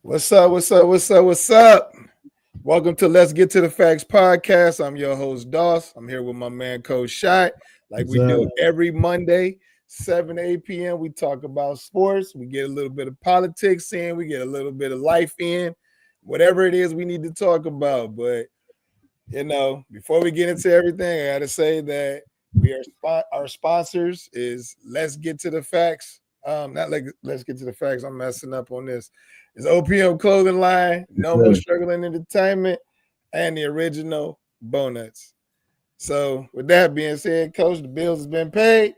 What's up? What's up? What's up? What's up? Welcome to Let's Get to the Facts podcast. I'm your host, Doss. I'm here with my man, Coach Shot. Like we do every Monday, 7 to 8 p.m. We talk about sports. We get a little bit of politics in. We get a little bit of life in. Whatever it is we need to talk about. But, before we get into everything, I got to say that our sponsors is Let's Get to the Facts. Not like Let's Get to the Facts. I'm messing up on this. It's OPM Clothing Line, No More Struggling Entertainment, and the original Bonuts. So, with that being said, Coach, the bills has been paid.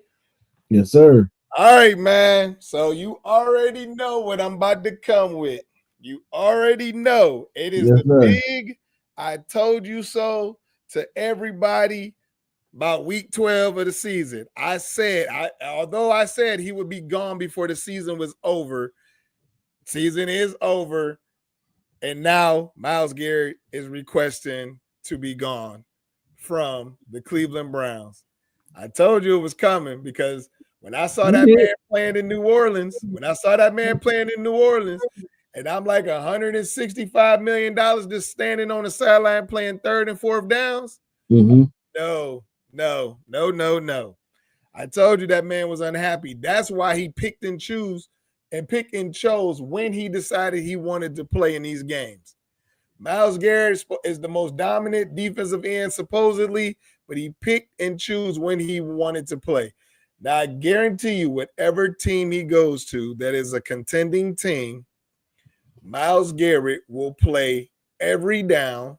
Yes, sir. All right, man. So, you already know what I'm about to come with. You already know it is big I told you so to everybody about week 12 of the season. Although I said he would be gone before the season was over, season is over, and now Myles Garrett is requesting to be gone from the Cleveland Browns. I told you it was coming because when I saw that man playing in New Orleans, and I'm like $165 million just standing on the sideline playing third and fourth downs. Mm-hmm. No. I told you that man was unhappy. That's why he picked and chose when he decided he wanted to play in these games. Myles Garrett is the most dominant defensive end, supposedly, but he picked and chose when he wanted to play. Now, I guarantee you, whatever team he goes to that is a contending team, Myles Garrett will play every down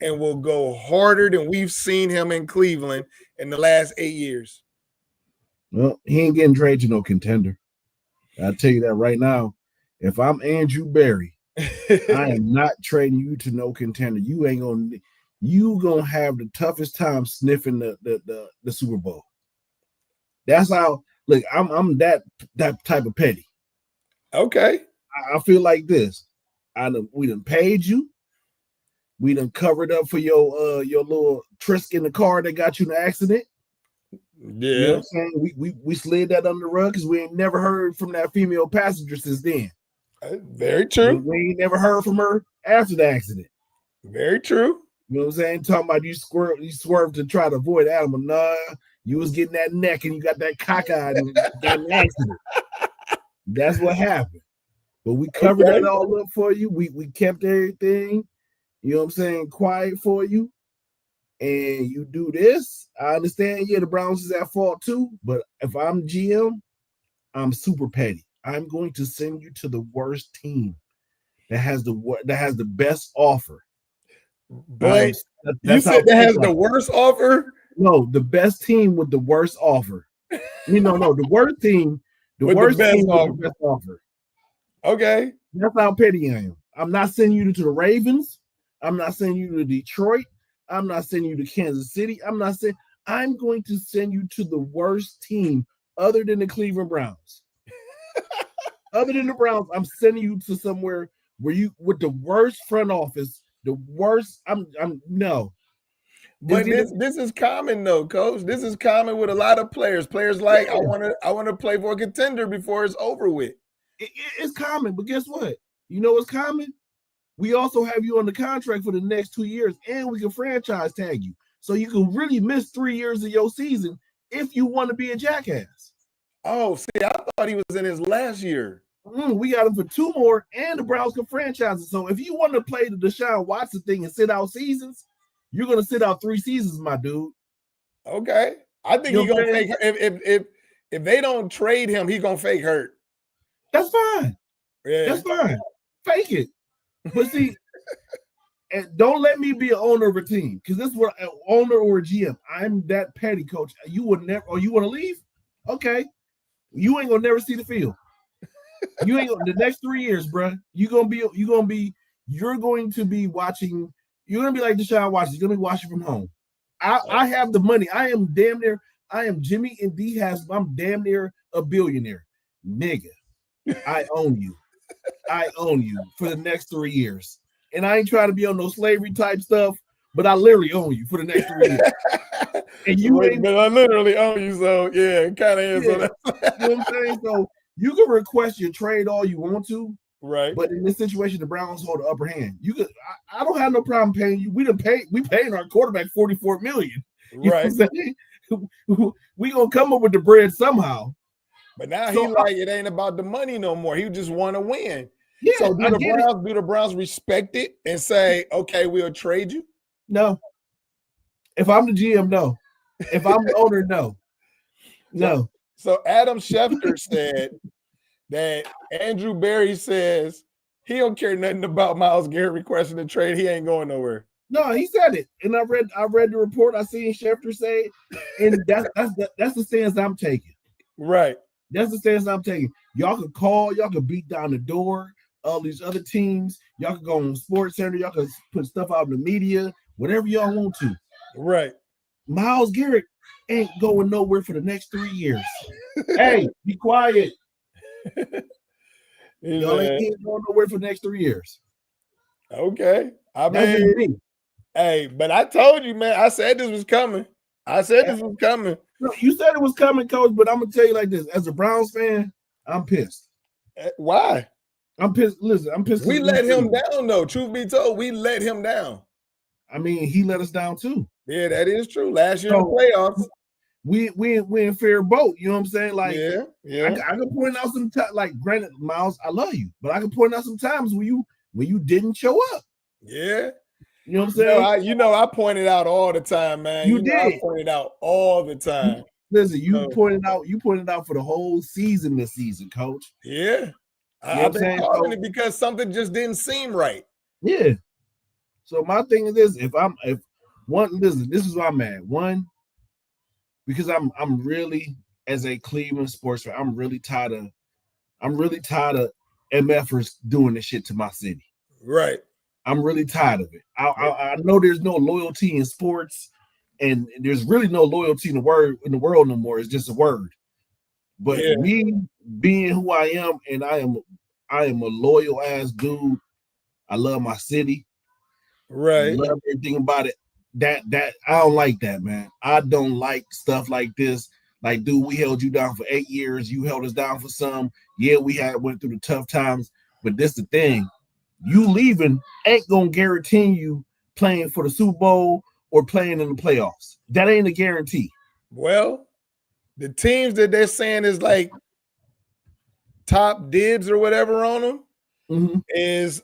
and will go harder than we've seen him in Cleveland in the last 8 years. Well, he ain't getting traded to no contender. I'll tell you that right now. If I'm Andrew Berry, I am not trading you to no contender. You gonna have the toughest time sniffing the Super Bowl. That's how. Look, I'm that type of petty. Okay. I feel like this. We done paid you. We done covered up for your little trisk in the car that got you in an accident. Yeah. You know what I'm saying? We slid that under the rug because we ain't never heard from that female passenger since then. Very true. We ain't never heard from her after the accident. Very true. You know what I'm saying? Talking about you swerved to try to avoid animal. Nah, you was getting that neck and you got that cockeyed and got an accident. That's what happened. But we covered that all up for you. We kept everything, you know what I'm saying, quiet for you. And you do this. I understand, the Browns is at fault too. But if I'm GM, I'm super petty. I'm going to send you to the worst team that has the best offer. But you said that has the worst offer? No, the best team with the worst offer. The worst team, the worst team with the best offer. Okay. That's how petty I am. I'm not sending you to the Ravens. I'm not sending you to Detroit. I'm not sending you to Kansas City. I'm going to send you to the worst team other than the Cleveland Browns. Other than the Browns, I'm sending you to somewhere where you with the worst front office, the worst. No. But this is common though, Coach. This is common with a lot of players. Players like I want to play for a contender before it's over with. It's common, but guess what? You know what's common? We also have you on the contract for the next 2 years, and we can franchise tag you. So you can really miss 3 years of your season if you want to be a jackass. Oh, see, I thought he was in his last year. We got him for 2 more, and the Browns can franchise it. So if you want to play the Deshaun Watson thing and sit out seasons, you're going to sit out 3 seasons, my dude. Okay. I think he's going to fake – if they don't trade him, he's going to fake hurt. That's fine. Yeah. That's fine. Fake it. But see, and don't let me be an owner of a team because this is what an owner or a GM. I'm that petty, Coach. You would never. Or you want to leave? Okay, you ain't gonna never see the field. You ain't the next 3 years, bro. You're going to be watching. You're gonna be like Deshaun Watson. You're gonna be watching from home. I have the money. I am damn near. I am Jimmy and D has. I'm damn near a billionaire, nigga. I own you. I own you for the next 3 years. And I ain't trying to be on no slavery type stuff, but I literally own you for the next 3 years. And you ain't. But I literally own you, so yeah, it kind of is. Yeah. You know what I'm saying? So you can request your trade all you want to, Right. But in this situation, the Browns hold the upper hand. I don't have no problem paying you. We paying our quarterback $44 million. You right. know what I'm saying? We gonna come up with the bread somehow. But now he like it ain't about the money no more. He just want to win. Yeah, so do the Browns respect it and say, okay, we'll trade you? No. If I'm the GM, no. If I'm the owner, no. No. So Adam Schefter said that Andrew Berry says he don't care nothing about Myles Garrett requesting a trade. He ain't going nowhere. No, he said it, and I read the report. I seen Schefter say it, and that's the stance I'm taking. Right. That's the stance I'm taking. Y'all could call, y'all could beat down the door of these other teams. Y'all could go on Sports Center. Y'all could put stuff out in the media, whatever y'all want to. Right. Myles Garrett ain't going nowhere for the next 3 years. Hey, be quiet. Y'all ain't going nowhere for the next 3 years. Okay. I mean, hey, but I told you, man, I said this was coming. No, you said it was coming, Coach, but I'm going to tell you like this. As a Browns fan, I'm pissed. Why? I'm pissed. Listen, I'm pissed. We let him down, though. Truth be told, we let him down. I mean, he let us down, too. Yeah, that is true. Last year in the playoffs. We in fair boat. You know what I'm saying? Like, yeah. I can point out some time. Like, granted, Myles, I love you, but I can point out some times when you didn't show up. Yeah. You know what I'm saying? I pointed out all the time, man. You did. I pointed out all the time. Listen, you pointed out for the whole season this season, Coach. Yeah. I've been calling it because something just didn't seem right. Yeah. So my thing is this: this is why I'm mad. One, because I'm really, as a Cleveland sports fan, I'm really tired of MFers doing this shit to my city. Right. I'm really tired of it. I know there's no loyalty in sports, and there's really no loyalty in the world no more. It's just a word. But me being who I am, and I am a loyal ass dude. I love my city. Right. I love everything about it. That I don't like that, man. I don't like stuff like this. Like, dude, we held you down for 8 years. You held us down for some. Yeah, we went through the tough times, but this the thing. You leaving ain't gonna guarantee you playing for the Super Bowl or playing in the playoffs. That ain't a guarantee. Well, the teams that they're saying is like top dibs or whatever on them is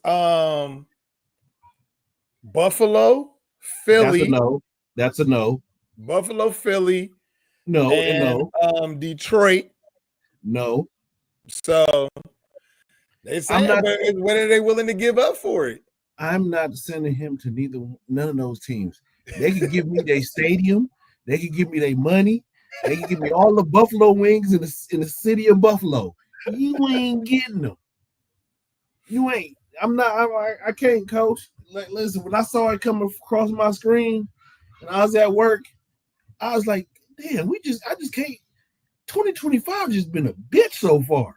Buffalo, Philly. That's a no. Buffalo, Philly. No, and no. Detroit. No. So they say, what are they willing to give up for it? I'm not sending him to none of those teams. They can give me their stadium. They can give me their money. They can give me all the Buffalo wings in the city of Buffalo. You ain't getting them. You ain't. I can't, Coach. Listen, when I saw it come across my screen and I was at work, I was like, damn, I just can't. 2025 just been a bitch so far.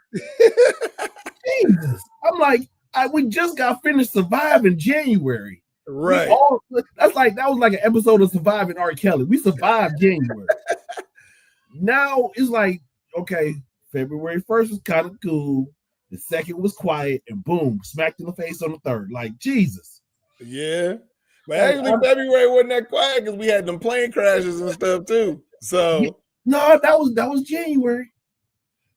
Jesus. I'm like, we just got finished Survive in January. Right. That was like an episode of Surviving R. Kelly. We survived January. Now it's like, okay, February 1st was kind of cool. The second was quiet, and boom, smacked in the face on the third. Like, Jesus. Yeah. But actually, February wasn't that quiet because we had them plane crashes and stuff too. So no, that was January.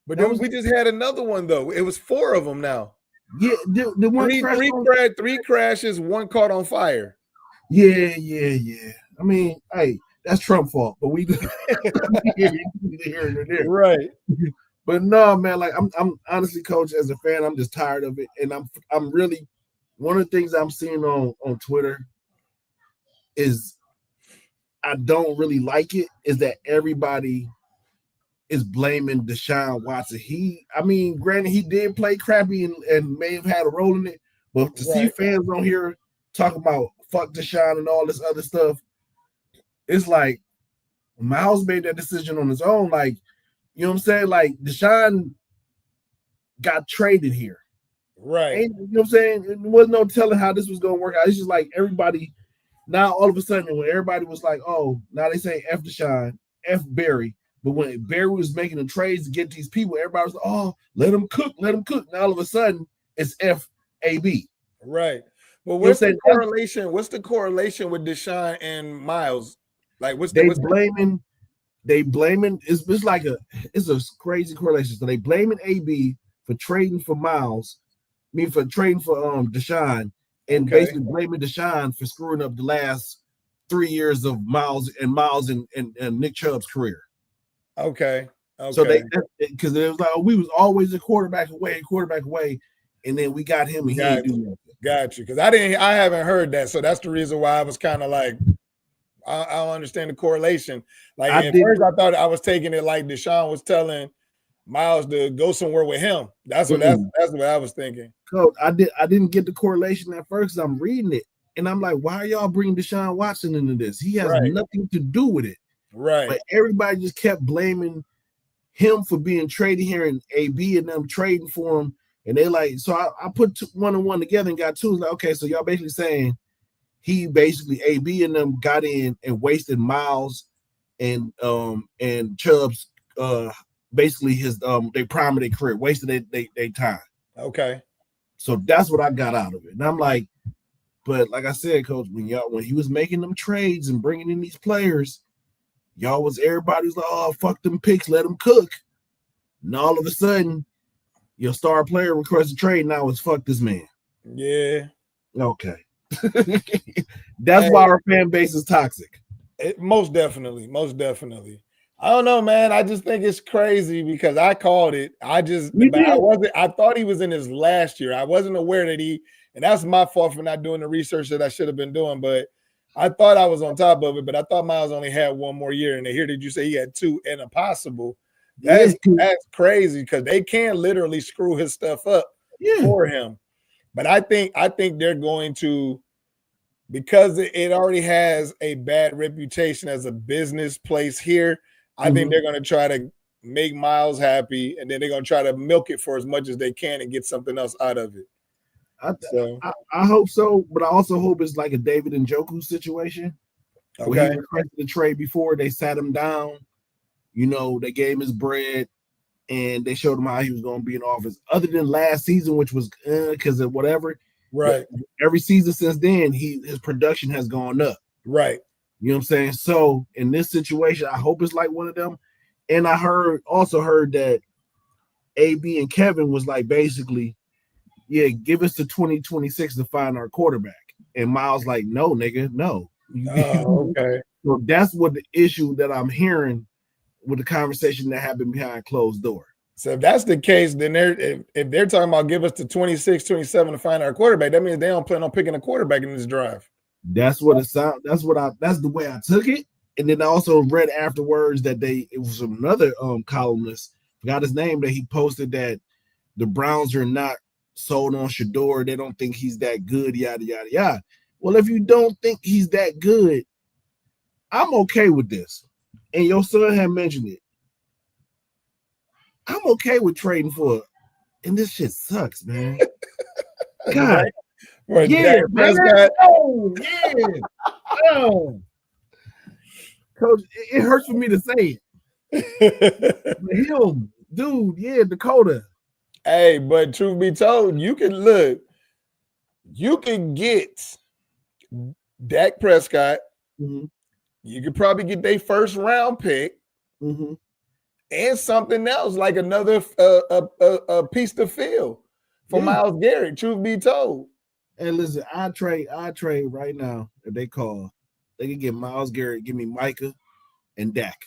But then we just had another one though. It was 4 of them now. Yeah, the one three crashes, 1 caught on fire. Yeah. I mean, hey, that's Trump's fault, but we here and there. Right. But no, man, like I'm honestly, Coach, as a fan, I'm just tired of it. And I'm really, one of the things I'm seeing on Twitter is I don't really like it, is that everybody is blaming Deshaun Watson. Granted, he did play crappy and may have had a role in it, but to see fans on here talking about fuck Deshaun and all this other stuff, it's like Myles made that decision on his own. Like, you know what I'm saying? Like, Deshaun got traded here. Right. And, you know what I'm saying? There was no telling how this was going to work out. It's just like everybody, now all of a sudden, when everybody was like, oh, now they say F Deshaun, F Barry. But when Barry was making the trades to get these people, everybody was like, oh, let him cook. Now all of a sudden, it's FAB. Right. Well, what's the correlation? What's the correlation with Deshaun and Myles? Like, they blaming it's like it's a crazy correlation. So they blaming AB for trading for Myles, for trading for Deshaun, and basically blaming Deshaun for screwing up the last 3 years of Myles and Nick Chubb's career. Okay. So because it was like we was always a quarterback away, and then we got him and he didn't do nothing. Got you. Because I haven't heard that. So that's the reason why I was kind of like, I don't understand the correlation. Like at first I thought I was taking it like Deshaun was telling Myles to go somewhere with him. That's what I was thinking. Coach, I didn't get the correlation at first. I'm reading it and I'm like, why are y'all bringing Deshaun Watson into this? He has nothing to do with it. Right. But everybody just kept blaming him for being traded here and AB and them trading for him. And they like, so I put one and one together and got two. Like, okay, so y'all basically saying he basically AB and them got in and wasted Myles and Chubb's basically his they prime of their career, wasted their time. Okay. So that's what I got out of it. And I'm like, but like I said, Coach, when he was making them trades and bringing in these players, everybody's like, oh, fuck them picks, let them cook. And all of a sudden, your star player requests a trade. Now it's fuck this man. Yeah. Okay. That's why our fan base is toxic. Most definitely. I don't know, man. I just think it's crazy because I called it. I thought he was in his last year. I wasn't aware that and that's my fault for not doing the research that I should have been doing, but I thought I was on top of it, but I thought Myles only had one more year. And here did you say he had two and a possible? That's crazy because they can literally screw his stuff up for him. But I think they're going to, because it already has a bad reputation as a business place here, I think they're going to try to make Myles happy, and then they're going to try to milk it for as much as they can and get something else out of it. I hope so, but I also hope it's like a David Njoku situation. Okay. Where he requested the trade before, they sat him down, they gave him his bread, and they showed him how he was going to be in office. Other than last season, which was because of whatever. Right. Every season since then, his production has gone up. Right. You know what I'm saying? So in this situation, I hope it's like one of them. And I also heard that AB and Kevin was like basically, give us to 2026 to find our quarterback. And Myles like, no, nigga, no. Oh, okay. So that's what the issue that I'm hearing with the conversation that happened behind closed door. So if that's the case, then if they're talking about give us to 26, 27 to find our quarterback, that means they don't plan on picking a quarterback in this drive. That's what it sounds. That's the way I took it. And then I also read afterwards that it was another columnist, forgot his name, that he posted that the Browns are not sold on Shador. They don't think he's that good, yada, yada, yada. Well, if you don't think he's that good, I'm okay with this. And your son had mentioned it. I'm okay with trading for it. And this shit sucks, man. God. Yeah, man. Oh, yeah. Oh. Coach, it hurts for me to say it. Him, dude, Dakota. Hey, but truth be told, you can get Dak Prescott. Mm-hmm. You could probably get their first round pick and something else like another a piece to fill for Myles Garrett. Truth be told. And listen, I trade right now. If they call, they can get Myles Garrett, give me Micah and Dak.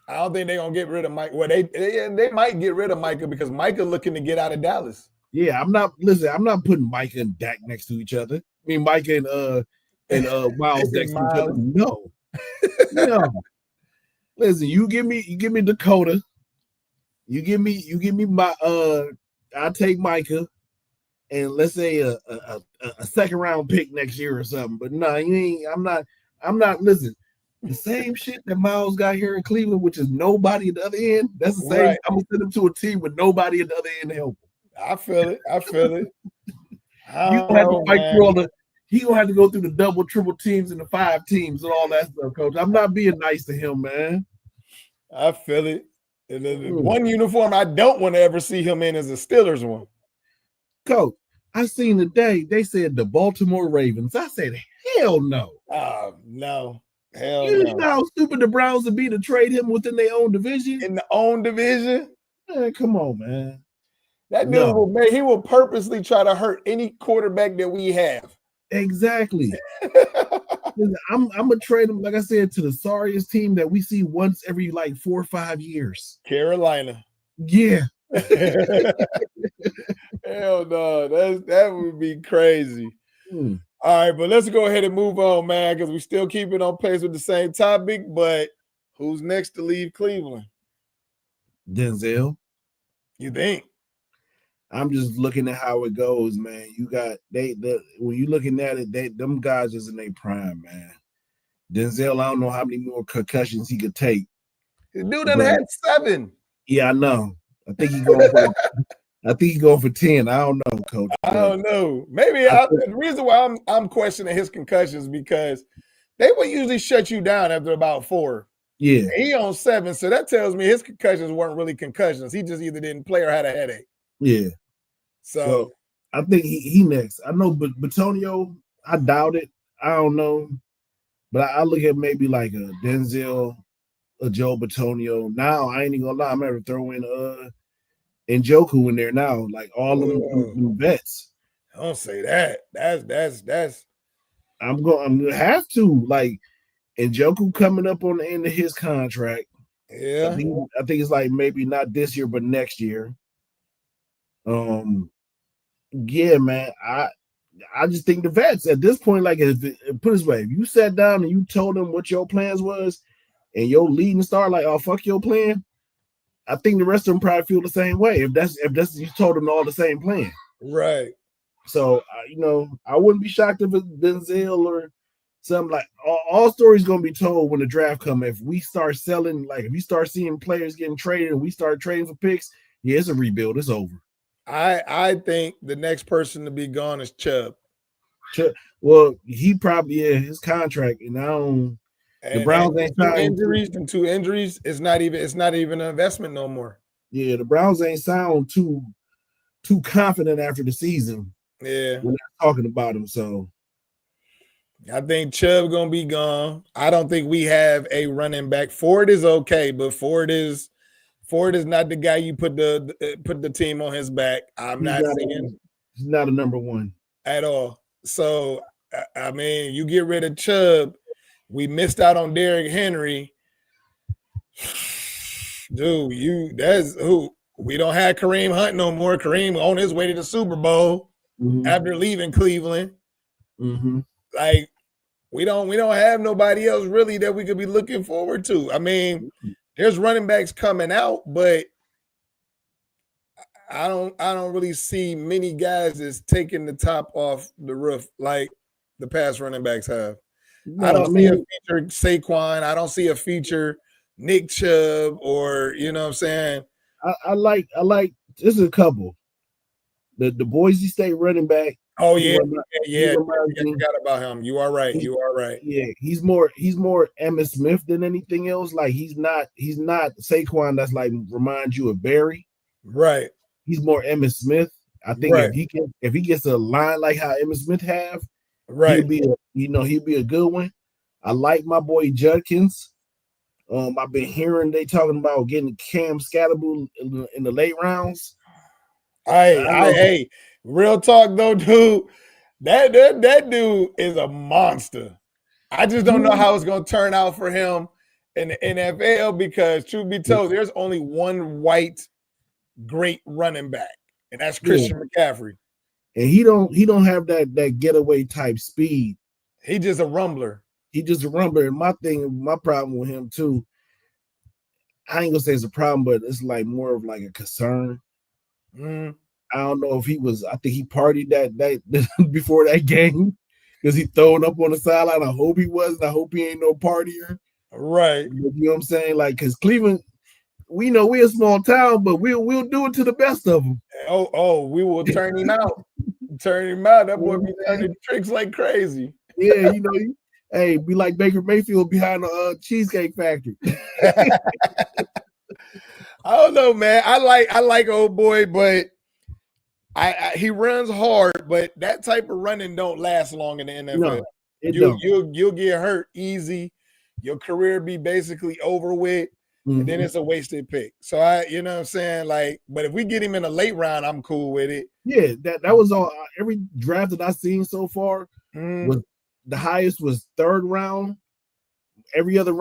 I don't think they're gonna get rid of Micah. Well, they might get rid of Micah because Micah looking to get out of Dallas. Yeah, I'm not putting Micah and Dak next to each other. I mean, Micah and Myles next to each other. No. Listen, you give me Dakota. You give me my I'll take Micah, and let's say a second round pick next year or something. But no, you ain't. I'm not. Listen, the same shit that Myles got here in Cleveland, which is nobody at the other end. That's the same. Right. I'm gonna send him to a team with nobody at the other end to help him. I feel it. You gonna have to fight through all the. He gonna have to go through the double, triple teams and the 5 teams and all that stuff, Coach. I'm not being nice to him, man. I feel it. And then one uniform I don't want to ever see him in is a Steelers one. Coach, I seen today they said the Baltimore Ravens. I said, hell no. No. Hell You no. know how stupid the Browns would be to trade him within their own division? In the own division? Man, come on, man. That dude he will purposely try to hurt any quarterback that we have. Exactly. I'm gonna trade him, like I said, to the sorriest team that we see once every like 4 or 5 years. Carolina. Yeah. Hell no, that would be crazy. All right, but let's go ahead and move on, man, because we're still keeping on pace with the same topic. But who's next to leave Cleveland? Denzel. You think? I'm just looking at how it goes, man. You got when you looking at it, them guys is in their prime, man. Denzel, I don't know how many more concussions he could take. The dude done had 7. Yeah, I know. I think he's going for 10. I don't know, Coach. I don't know. Maybe the reason why I'm questioning his concussions because they would usually shut you down after about 4. Yeah. He on 7, so that tells me his concussions weren't really concussions. He just either didn't play or had a headache. Yeah. So I think he next. I know, but Batonio, I doubt it. I don't know. But I look at maybe like a Denzel, a Joe Batonio. Now, I ain't even gonna lie, I'm gonna throw in Njoku in there now. Like all them vets. Don't say that. That's I'm gonna have to. Like Njoku coming up on the end of his contract. Yeah. I think it's like maybe not this year, but next year. Yeah, man. I just think the vets at this point, like, put it this way, if you sat down and you told them what your plans was, and your leading star like, oh, fuck your plan, I think the rest of them probably feel the same way. If that's you told them all the same plan, right? So I wouldn't be shocked if it's Denzel or something like. All stories gonna be told when the draft comes. If we start selling, like if you start seeing players getting traded and we start trading for picks, yeah, it's a rebuild. It's over. I think the next person to be gone is Chubb. Well, he probably his contract, and I don't. The Browns ain't signed 2 injuries. It's not even an investment no more. Yeah, the Browns ain't sound too confident after the season. Yeah, when they're talking about him. So I think Chubb gonna be gone. I don't think we have a running back. Ford is okay, but Ford is not the guy you put the team on his back. He's not a number one at all. So I mean, you get rid of Chubb. We missed out on Derrick Henry. Dude, that's who. We don't have Kareem Hunt no more. Kareem on his way to the Super Bowl after leaving Cleveland. Like we don't have nobody else really that we could be looking forward to. I mean, there's running backs coming out, but I don't really see many guys that's taking the top off the roof like the past running backs have. No, I don't see a feature Saquon. I don't see a feature Nick Chubb or you know what I'm saying. I like this is a couple. The Boise State running back. Oh yeah. I forgot about him. You are right. Yeah, he's more Emmitt Smith than anything else. Like he's not Saquon that's like reminds you of Barry. Right. He's more Emmitt Smith. I think if he gets a line like how Emmitt Smith have, right, he'll be a good one. I like my boy Judkins. I've been hearing they talking about getting Cam Scatterbull in the late rounds. Hey, real talk though, dude. That dude is a monster. I just don't know how it's gonna turn out for him in the NFL because, truth be told, there's only one white great running back, and that's Christian McCaffrey. And he don't have that getaway type speed. He just a rumbler. And my problem with him too, I ain't gonna say it's a problem, but it's like more of like a concern. I don't know if I think he partied that before that game because he throwing up on the sideline. I hope he wasn't. I hope he ain't no partier. Right. You know what I'm saying? Like, because Cleveland, we know we're a small town, but we'll do it to the best of them. Oh, we will turn him out. That boy be turning tricks like crazy. Yeah, hey, be like Baker Mayfield behind the Cheesecake Factory. I don't know, man. I like old boy, but He runs hard, but that type of running don't last long in the NFL. No, You'll get hurt easy. Your career be basically over with, and then it's a wasted pick. So you know what I'm saying? Like, but if we get him in a late round, I'm cool with it. Yeah, that was all. Every draft that I've seen so far was the highest was third round. Every other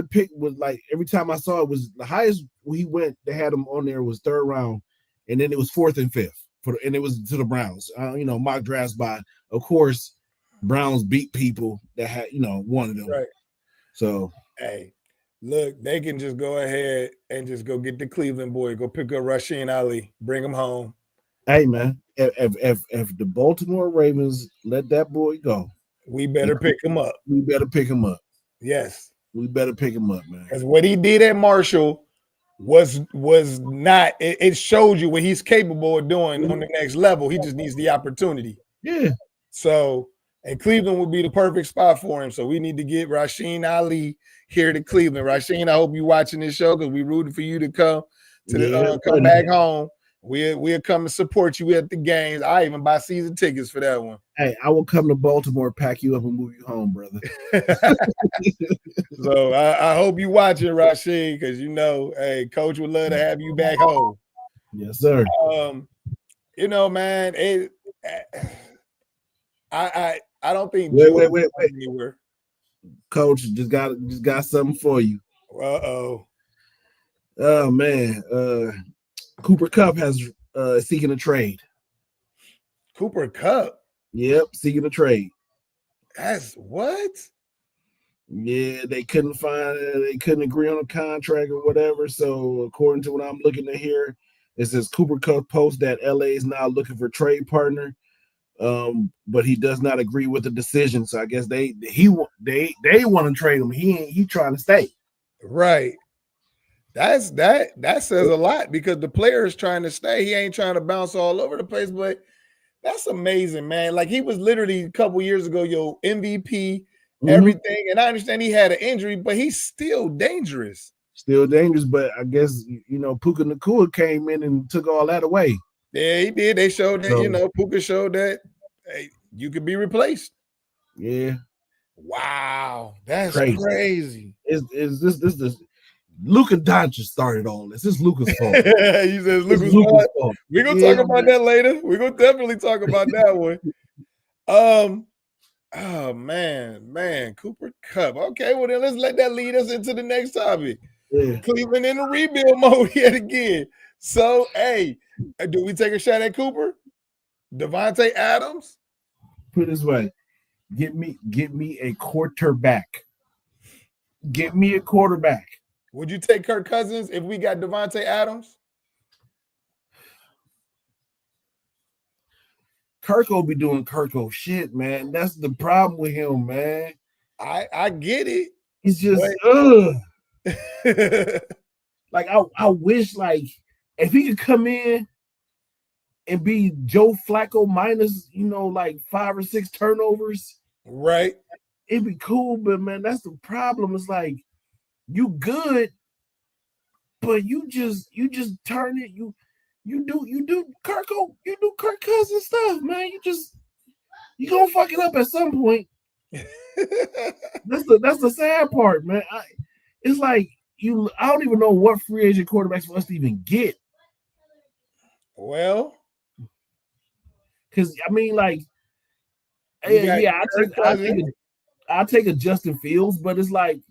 pick was like every time I saw it was the highest he went. They had him on there was third round, and then it was fourth and fifth and it was to the Browns. Mock drafts by, of course, Browns beat people that had wanted them. Right. So hey, look, they can just go ahead and just go get the Cleveland boy, go pick up Rasheen Ali, bring him home. Hey man, if the Baltimore Ravens let that boy go, we better pick him up. We better pick him up. Yes. We better pick him up, man. Because what he did at Marshall was not, it showed you what he's capable of doing on the next level. He just needs the opportunity. Yeah. So, and Cleveland would be the perfect spot for him. So we need to get Rasheen Ali here to Cleveland. Rasheen, I hope you're watching this show because we're rooting for you to come back home. We'll come and support you at the games. I even buy season tickets for that one. Hey, I will come to Baltimore, pack you up, and move you home, brother. So I hope you watching, Rasheen, because hey, Coach would love to have you back home. Yes, sir. Man, I don't think. Wait. Anywhere. Coach just got something for you. Oh man. Cooper Kupp has seeking a trade. Cooper Kupp? Yep, seeking a trade. That's what? Yeah, they couldn't agree on a contract or whatever. So according to what I'm looking at here, it says Cooper Kupp posts that LA is now looking for trade partner. But he does not agree with the decision. So I guess they want to trade him. He trying to stay. Right. That says a lot because the player is trying to stay. He ain't trying to bounce all over the place, but that's amazing, man. Like he was literally a couple years ago, MVP, everything. And I understand he had an injury, but he's still dangerous. Still dangerous, but I guess Puka Nacua came in and took all that away. Yeah, he did. They showed that, Puka showed that hey, you could be replaced. Yeah. Wow. That's crazy. Is this Luka Doncic started all this. This is Luka's fault. He says Luka's fault. We're gonna talk about that later. We're gonna definitely talk about that one. Oh man, Cooper Kupp. Okay, well then let's let that lead us into the next topic. Yeah. Cleveland in the rebuild mode yet again. So, hey, do we take a shot at Cooper? Devontae Adams? Put it this way. Get me a quarterback. Get me a quarterback. Would you take Kirk Cousins if we got Devontae Adams? Kirk will be doing Kirko shit, man. That's the problem with him, man. I get it. It's just like I wish like if he could come in and be Joe Flacco minus, like 5 or 6 turnovers. Right. It'd be cool, but man, that's the problem. It's like you good, but you just turn it. You do Kirk Cousins stuff, man. You gonna fuck it up at some point. That's the sad part, man. It's like I don't even know what free agent quarterbacks for us to even get. Well, because I mean, like, I'll take a Justin Fields, but it's like,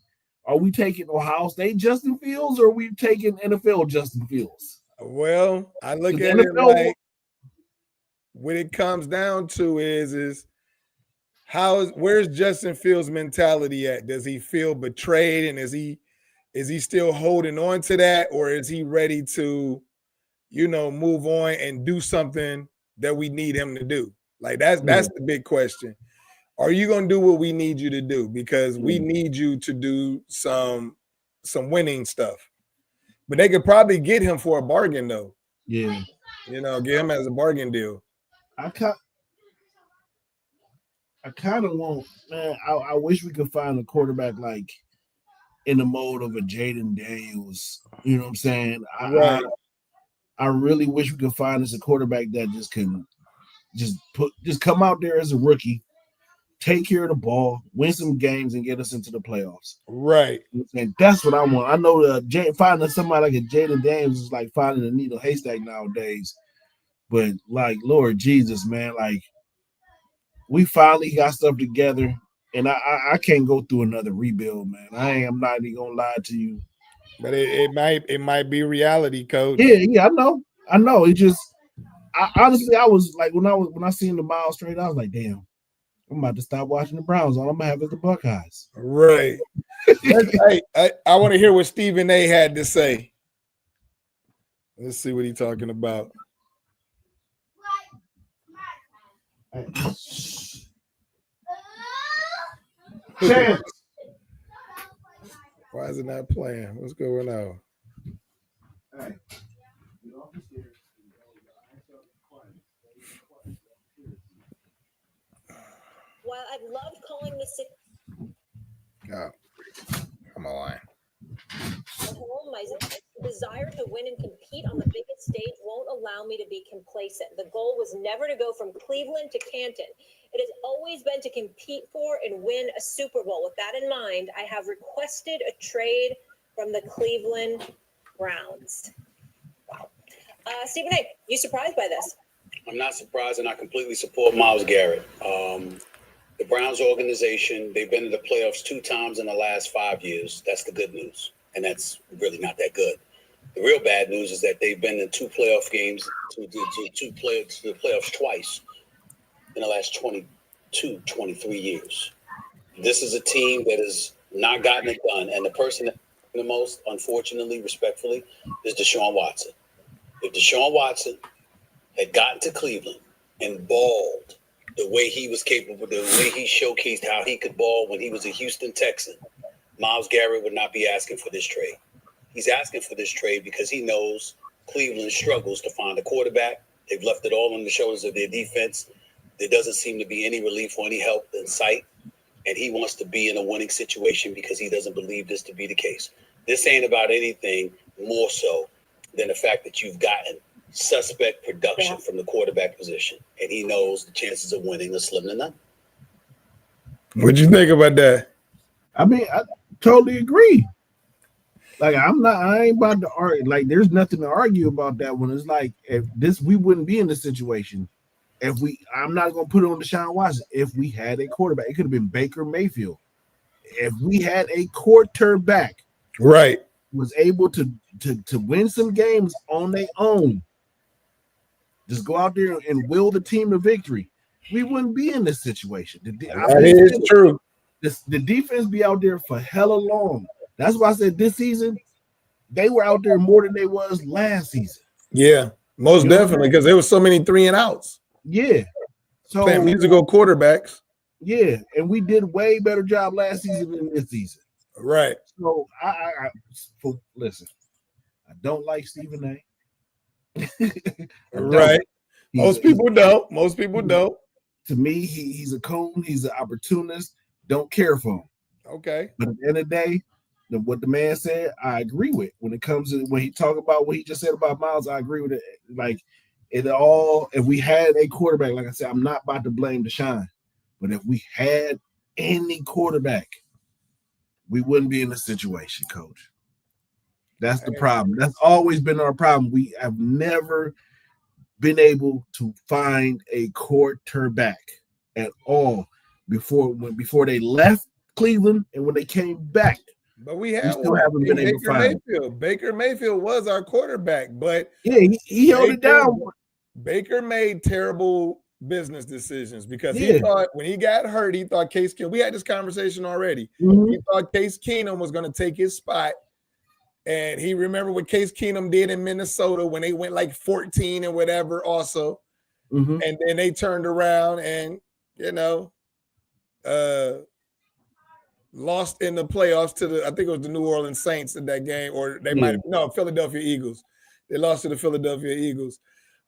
are we taking Ohio State Justin Fields or are we taking NFL Justin Fields? Well, I look at it like what it comes down to is where's Justin Fields' mentality at? Does he feel betrayed, and is he still holding on to that, or is he ready to, move on and do something that we need him to do? Like that's the big question. Are you going to do what we need you to do? Because we need you to do some winning stuff. But they could probably get him for a bargain, though. Yeah. Get him as a bargain deal. I kind of want, man, I wish we could find a quarterback like in the mode of a Jaden Daniels. You know what I'm saying? Right. I really wish we could find us a quarterback that just can just come out there as a rookie, take care of the ball, win some games, and get us into the playoffs. Right. And that's what I want. I know finding somebody like a Jaden Daniels is like finding a needle haystack nowadays. But like, Lord Jesus, man, like we finally got stuff together, and I can't go through another rebuild, man. I'm not even gonna lie to you. But it might be reality, coach. Yeah, I know. It just honestly, I was like when I seen the Myles trade, I was like, damn, I'm about to stop watching the Browns. All I'm gonna have is the Buckeyes. Right. Hey, I want to hear what Stephen A had to say. Let's see what he's talking about. Why is it not playing? What's going on? While I've loved calling the Oh, come on. home, my desire to win and compete on the biggest stage won't allow me to be complacent. The goal was never to go from Cleveland to Canton. It has always been to compete for and win a Super Bowl. With that in mind, I have requested a trade from the Cleveland Browns. Wow. Stephen A., you surprised by this? I'm not surprised, and I completely support Myles Garrett. The Browns organization, they've been to the playoffs 2 times in the last 5 years. That's the good news, and that's really not that good. The real bad news is that they've been in 2 playoff games to the playoffs twice in the last 22, 23 years. This is a team that has not gotten it done, and the person that the most, unfortunately, respectfully, is Deshaun Watson. If Deshaun Watson had gotten to Cleveland and balled the way he was capable, the way he showcased how he could ball when he was a Houston Texan, Myles Garrett would not be asking for this trade. He's asking for this trade because he knows Cleveland struggles to find a quarterback. They've left it all on the shoulders of their defense. There doesn't seem to be any relief or any help in sight. And he wants to be in a winning situation because he doesn't believe this to be the case. This ain't about anything more so than the fact that you've gotten suspect production from the quarterback position, and he knows the chances of winning are slim to none. What'd you think about that? I mean, I totally agree. Like, I ain't about to argue. Like, there's nothing to argue about that one. It's like, if this, we wouldn't be in this situation. I'm not going to put it on Deshaun Watson. If we had a quarterback, it could have been Baker Mayfield. If we had a quarterback, right, was able to win some games on their own, just go out there and will the team to victory, we wouldn't be in this situation. That is true. The defense be out there for hella long. That's why I said this season, they were out there more than they was last season. Yeah, most definitely, because there was so many 3 and outs. Yeah. So we used to go quarterbacks. Yeah, and we did way better job last season than this season. Right. So listen, I don't like Stephen A. Right. Most people don't. To me, he's a coon. He's an opportunist. Don't care for him. Okay. But at the end of the day, what the man said, I agree with. When it comes to when he talk about what he just said about Myles, I agree with it. Like it all. If we had a quarterback, like I said, I'm not about to blame Deshaun, but if we had any quarterback, we wouldn't be in this situation, Coach. That's the problem. That's always been our problem. We have never been able to find a quarterback at all before they left Cleveland and when they came back. But we still haven't been able to find Mayfield. Baker Mayfield was our quarterback, but yeah, he held it down. Baker made terrible business decisions because he thought when he got hurt, he thought Case Keenum. We had this conversation already. Mm-hmm. He thought Case Keenum was going to take his spot. And he remembered what Case Keenum did in Minnesota when they went like 14 and whatever also. Mm-hmm. And then they turned around and, lost in the playoffs to I think it was the New Orleans Saints in that game, or they Philadelphia Eagles. They lost to the Philadelphia Eagles.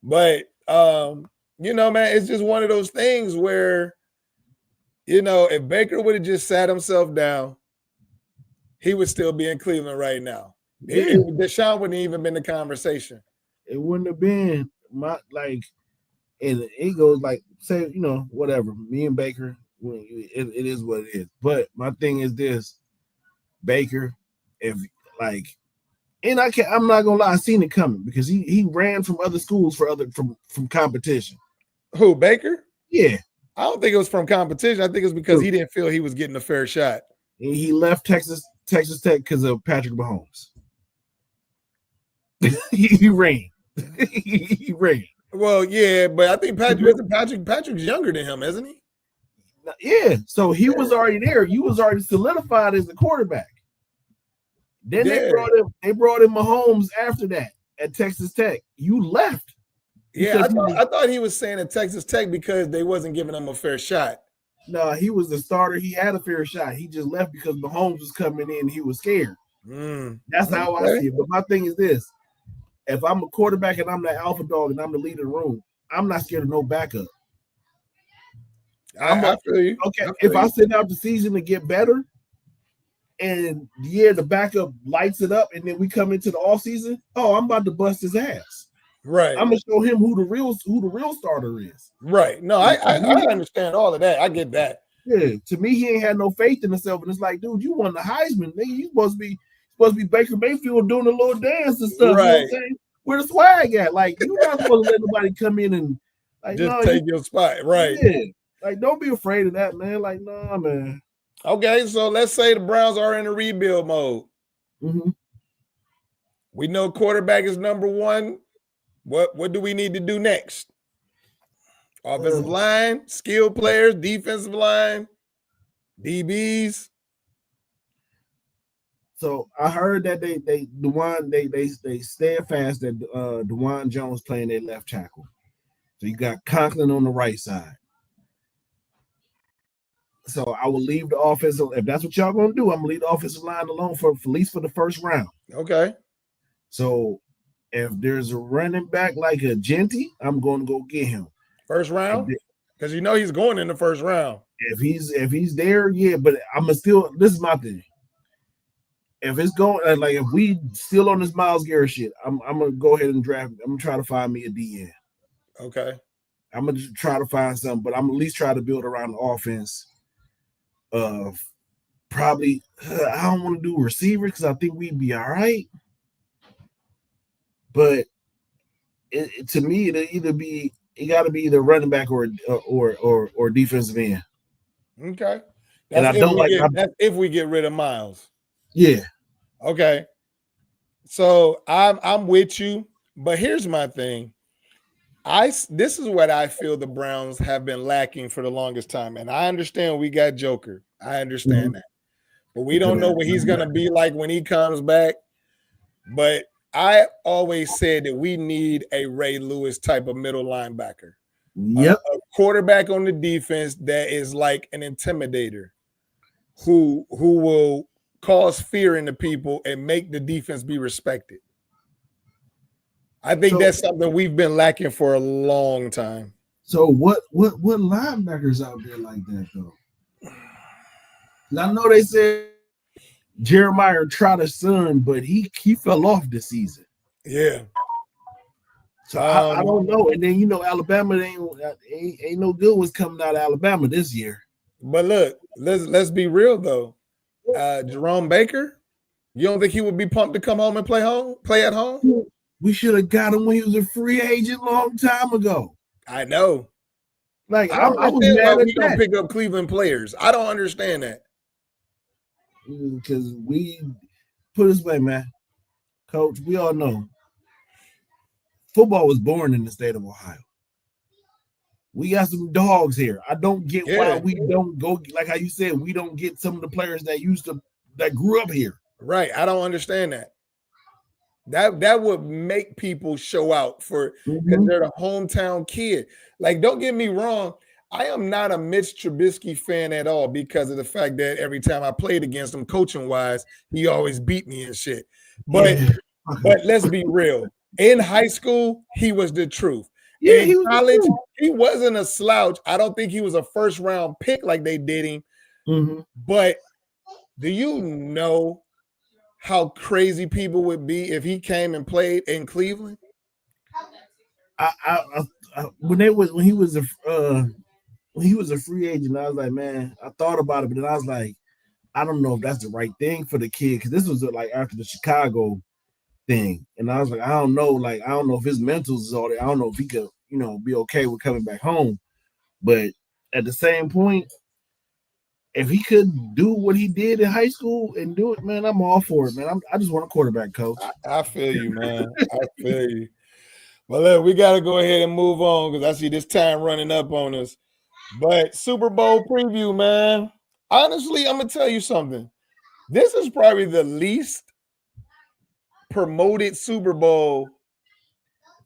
But, man, it's just one of those things where, if Baker would have just sat himself down, he would still be in Cleveland right now. Yeah. Deshaun wouldn't even been the conversation. It wouldn't have been my and it goes like say whatever. Me and Baker, it is what it is. But my thing is this, Baker, if and I'm not gonna lie, I seen it coming because he ran from other schools from competition. Who, Baker? Yeah. I don't think it was from competition. I think it was because he didn't feel he was getting a fair shot. And he left Texas Tech because of Patrick Mahomes. he ran. he ran. Well, yeah, but I think Patrick's younger than him, isn't he? Yeah. So he was already there. You was already solidified as the quarterback. Then they brought in Mahomes after that at Texas Tech. You left. Yeah, I thought he was saying at Texas Tech because they wasn't giving him a fair shot. No, he was the starter. He had a fair shot. He just left because Mahomes was coming in and he was scared. That's how I see it. But my thing is this. If I'm a quarterback and I'm the alpha dog and I'm the leader of the room, I'm not scared of no backup. I feel you. Okay, if I sit out the season to get better, and the backup lights it up, and then we come into the offseason, I'm about to bust his ass. Right. I'm gonna show him who the real starter is. Right. No, I understand all of that. I get that. Yeah. To me, he ain't had no faith in himself, and it's like, dude, you won the Heisman. Nigga, you supposed to be Baker Mayfield doing a little dance and stuff. Right. You know what I'm saying? Where the swag at? Like, you're not supposed to let nobody come in and just take your spot. Right. Yeah. Like, don't be afraid of that, man. Like, nah, man. Okay, so let's say the Browns are in a rebuild mode. Mm-hmm. We know quarterback is number one. What do we need to do next? Offensive line, skilled players, defensive line, DBs. So I heard that they steadfast that DeJuan Jones playing their left tackle. So you got Conklin on the right side. So I will leave the offensive. If that's what y'all gonna do, I'm gonna leave the offensive line alone for at least for the first round. Okay. So if there's a running back like a Genty, I'm going to go get him first round because he's going in the first round. If he's there, yeah. But I'm gonna still. This is my thing. If it's going if we still on this Myles Garrett shit, I'm gonna go ahead and draft. I'm gonna try to find me a DN. Okay. I'm gonna try to find something, but I'm at least try to build around the offense. Probably I don't want to do receiver because I think we'd be all right. But to me, it got to be either running back or defensive end. Okay, that's if we get rid of Myles. Yeah. Okay. So I'm with you, but here's my thing. This is what I feel the Browns have been lacking for the longest time, and I understand we got Joker. I understand that, but we don't know what he's gonna be like when he comes back. But I always said that we need a Ray Lewis type of middle linebacker. Yep. A quarterback on the defense that is like an intimidator who will cause fear in the people and make the defense be respected. I think that's something we've been lacking for a long time. So what linebackers out there like that though? I know they said Jeremiah Trotter's son, but he fell off this season. Yeah. So I don't know. And then Alabama ain't no good ones coming out of Alabama this year. But look, let's be real though. Jerome Baker, you don't think he would be pumped to come home and play at home? We should have got him when he was a free agent long time ago. I know. Like I was mad at we don't pick up Cleveland players. I don't understand that. Because we put it this way, man. Coach, we all know football was born in the state of Ohio. We got some dogs here. I don't get why we don't go, like how you said, we don't get some of the players that grew up here. Right. I don't understand that. That would make people show out because they're the hometown kid. Like, don't get me wrong. I am not a Mitch Trubisky fan at all because of the fact that every time I played against him, coaching-wise, he always beat me and shit. But let's be real. In high school, he was the truth. Yeah, in college, he wasn't a slouch. I don't think he was a first-round pick like they did him. Mm-hmm. But do you know how crazy people would be if he came and played in Cleveland? When he was a free agent, I was like, man, I thought about it, but then I was like, I don't know if that's the right thing for the kid, because this was like after the Chicago thing, and I was like, I don't know if his mentals is all there. I don't know if he could, be okay with coming back home. But at the same point, if he could do what he did in high school and do it, man, I'm all for it, man. I just want a quarterback coach. I feel you, man. I feel you. Well, look, we got to go ahead and move on because I see this time running up on us. But Super Bowl preview, man. Honestly, I'm going to tell you something. This is probably the least promoted Super Bowl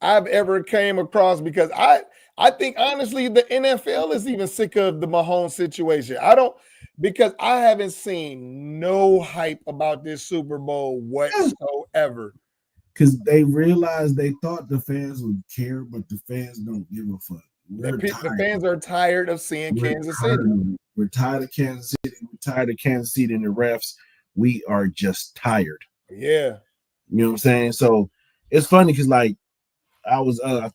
I've ever came across, because I think honestly the NFL is even sick of the Mahomes situation. Because I haven't seen no hype about this Super Bowl whatsoever. Because they realized they thought the fans would care, but the fans don't give a fuck. The fans are tired of seeing Kansas City. We're tired of Kansas City. We're tired of Kansas City and the refs. We are just tired. Yeah. You know what I'm saying? So it's funny because like I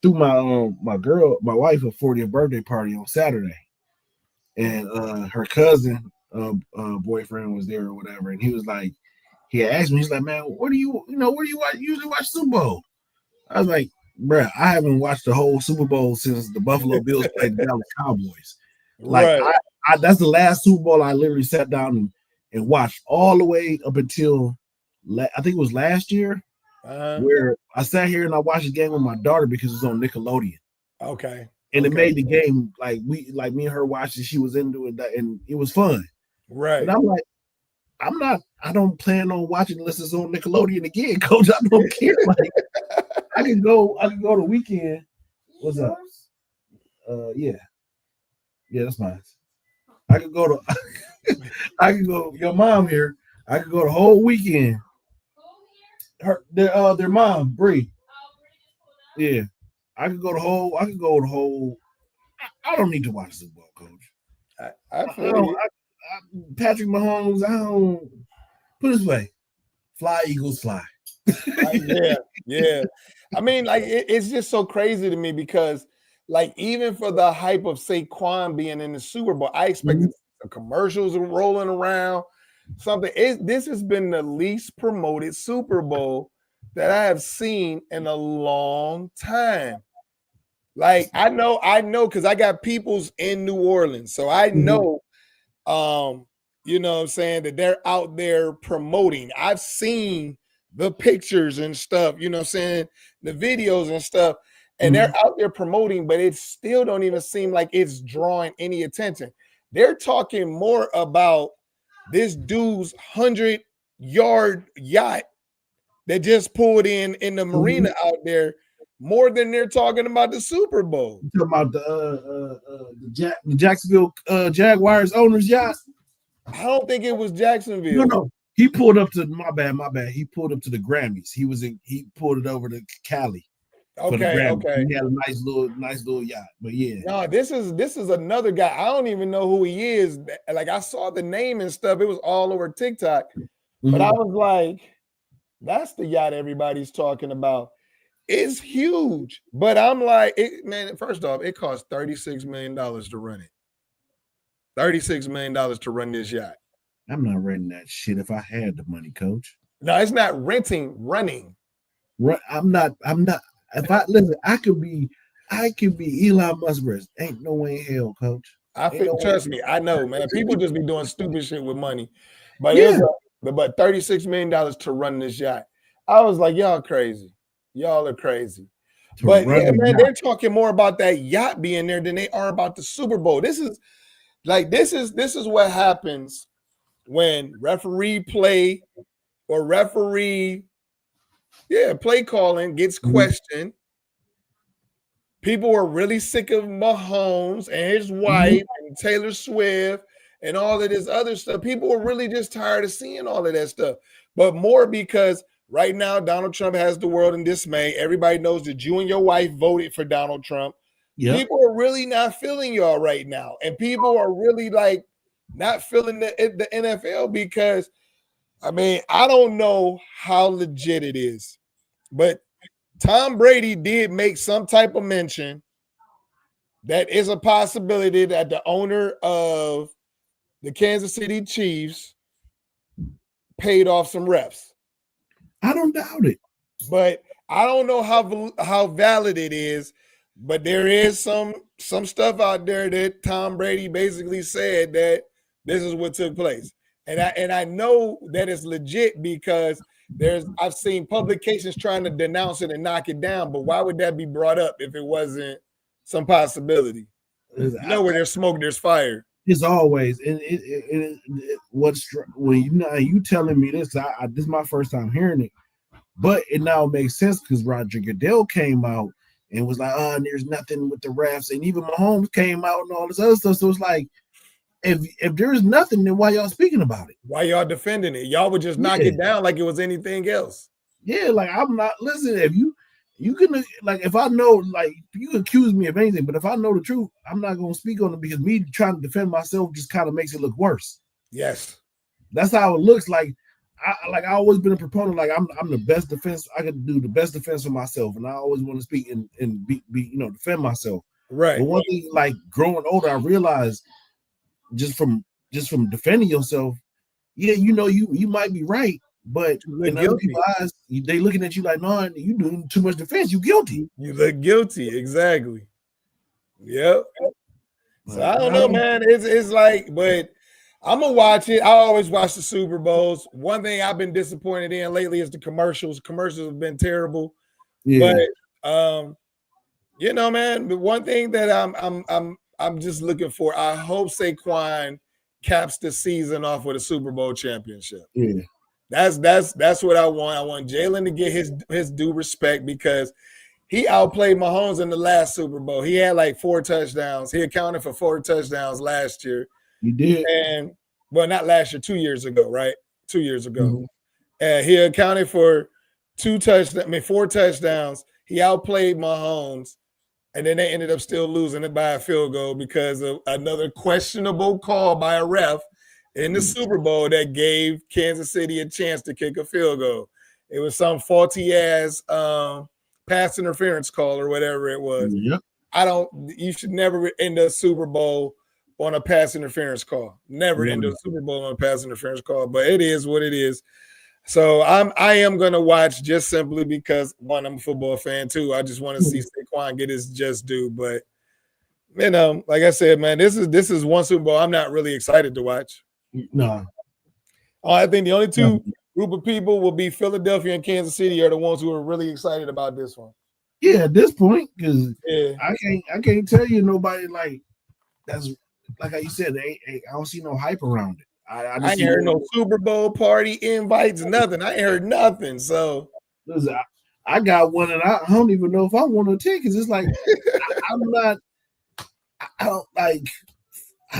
threw my wife a 40th birthday party on Saturday, and her cousin boyfriend was there or whatever, and he was like, he asked me, he's like, man, where do you usually watch Super Bowl? I was like, bruh, I haven't watched the whole Super Bowl since the Buffalo Bills played the Dallas Cowboys. Like, right. That's the last Super Bowl I literally sat down and watched all the way up until I think it was last year, where I sat here and I watched the game with my daughter because it was on Nickelodeon. Okay. And it made the game like me and her watched it. She was into it, and it was fun. Right. And I'm like, I don't plan on watching unless it's on Nickelodeon again, Coach. I don't care. Like, I can go the weekend. What's up? Yeah, that's mine. I can go your mom here. I can go the whole weekend. Their mom, Bree. Yeah. I don't need to watch the Bowl, Coach. I feel Patrick Mahomes, I don't put it this way. Fly, Eagles, fly. Yeah. I mean, like, it's just so crazy to me because, like, even for the hype of Saquon being in the Super Bowl, I expected the commercials rolling around, something. This has been the least promoted Super Bowl that I have seen in a long time. Like, I know, because I got peoples in New Orleans, so I know, you know what I'm saying, that they're out there promoting. I've seen the pictures and stuff, you know what I'm saying, the videos and stuff, and they're out there promoting, but it still don't even seem like it's drawing any attention. They're talking more about this dude's 100-yard yacht that just pulled in the marina out there, more than they're talking about the Super Bowl. You're talking about the Jacksonville Jaguars owner's yacht? I don't think it was Jacksonville. No. He pulled up to my bad. He pulled up to the Grammys. He pulled it over to Cali. Okay. He had a nice little yacht. But yeah. No, this is another guy. I don't even know who he is. Like, I saw the name and stuff. It was all over TikTok. But I was like, that's the yacht everybody's talking about. It's huge. But I'm like, man, first off, it cost $36 million to run it. $36 million to run this yacht. I'm not renting that shit if I had the money, Coach. No, it's not renting, running. I'm not. If I listen, I could be Elon Musk. Ain't no way in hell, Coach. Trust me, I know, man. People just be doing stupid shit with money. But but $36 million to run this yacht. I was like, y'all crazy. Y'all are crazy. But yeah, man, they're talking more about that yacht being there than they are about the Super Bowl. This is what happens when referee play calling gets questioned. People are really sick of Mahomes and his wife and Taylor Swift and all of this other stuff. People are really just tired of seeing all of that stuff. But more because right now Donald Trump has the world in dismay. Everybody knows that you and your wife voted for Donald Trump. Yep. People are really not feeling y'all right now. And people are really like not feeling the NFL because, I mean, I don't know how legit it is, but Tom Brady did make some type of mention that is a possibility that the owner of the Kansas City Chiefs paid off some refs. I don't doubt it. But I don't know how valid it is, but there is some stuff out there that Tom Brady basically said that this is what took place. And I know that it's legit because I've seen publications trying to denounce it and knock it down, but why would that be brought up if it wasn't some possibility? You know, where there's smoke, there's fire. It's always, and when you telling me this, this is my first time hearing it, but it now makes sense because Roger Goodell came out and was like, there's nothing with the refs, and even Mahomes came out and all this other stuff. So it's like, if there's nothing, then why y'all speaking about it? Why y'all defending it? Y'all would just knock it down like it was anything else. Yeah, like I'm not listen. If you can, like, if I know, like, you can accuse me of anything, but if I know the truth, I'm not gonna speak on it because me trying to defend myself just kind of makes it look worse. Yes, that's how it looks. Like I always been a proponent. Like I'm the best defense. I could do the best defense for myself, and I always want to speak and be defend myself. Right. But one thing, like growing older, I realized just from defending yourself, you might be right, but in other people's eyes, they looking at you like, no, you doing too much defense. You guilty. You look guilty. Exactly. Yep. So I don't know, man. It's like, but I'm gonna watch it. I always watch the Super Bowls. One thing I've been disappointed in lately is the commercials. Commercials have been terrible. Yeah. But man, the one thing that I'm just looking for, I hope Saquon caps the season off with a Super Bowl championship. Yeah. That's what I want. I want Jalen to get his due respect because he outplayed Mahomes in the last Super Bowl. He had like 4 touchdowns. He accounted for 4 touchdowns last year. He did. And well, not last year, 2 years ago, right? 2 years ago. Mm-hmm. He accounted for 4 touchdowns. He outplayed Mahomes. And then they ended up still losing it by a field goal because of another questionable call by a ref in the Super Bowl that gave Kansas City a chance to kick a field goal. It was some faulty-ass pass interference call or whatever it was. Yep. You should never end a Super Bowl on a pass interference call. Never end a Super Bowl on a pass interference call, but it is what it is. So I am going to watch just simply because, one, I'm a football fan, too. I just want to see Saquon get his just due. But, like I said, man, this is one Super Bowl I'm not really excited to watch. No. I think the only two group of people will be Philadelphia and Kansas City are the ones who are really excited about this one. Yeah, at this point, because I can't tell you nobody like that's like how you said, I don't see no hype around it. I ain't heard no Super Bowl party invites, nothing. I ain't heard nothing. So listen, I got one, and I don't even know if I want to attend because it's like I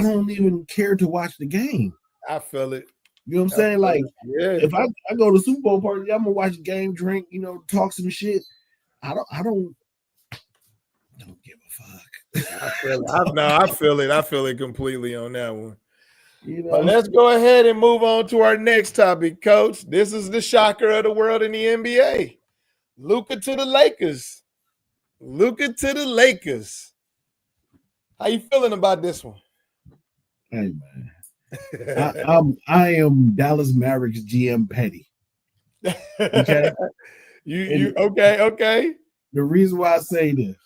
don't even care to watch the game. I feel it. You know what I'm saying? Like, if I go to Super Bowl party, I'm gonna watch the game, drink, talk some shit. I don't give a fuck. I feel it. I feel it. I feel it completely on that one. But let's go ahead and move on to our next topic, Coach. This is the shocker of the world in the NBA. Luka to the Lakers. Luka to the Lakers. How you feeling about this one? Hey, man. I am Dallas Mavericks GM Petty. Okay. Okay. The reason why I say this,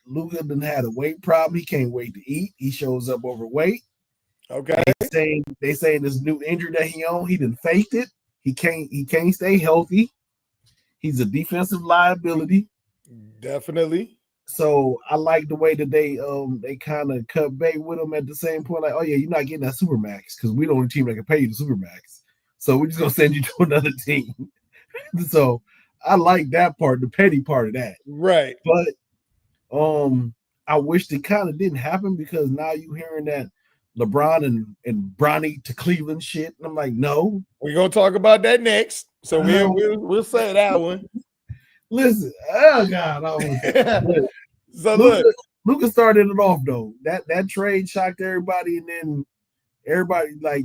Luka done had a weight problem. He can't wait to eat. He shows up overweight. Okay. They saying this new injury that he on, he done faked it. He can't stay healthy. He's a defensive liability. Definitely. So I like the way that they kind of cut bait with him at the same point. Like, oh yeah, you're not getting that Supermax because we're the only team that can pay you the Supermax. So we're just gonna send you to another team. So I like that part, the petty part of that. Right. But I wish it kind of didn't happen because now you're hearing that LeBron and Bronny to Cleveland shit. And I'm like, no. We're gonna talk about that next. So we'll say that one. Listen, oh God. So Luka started it off though. That trade shocked everybody, and then everybody like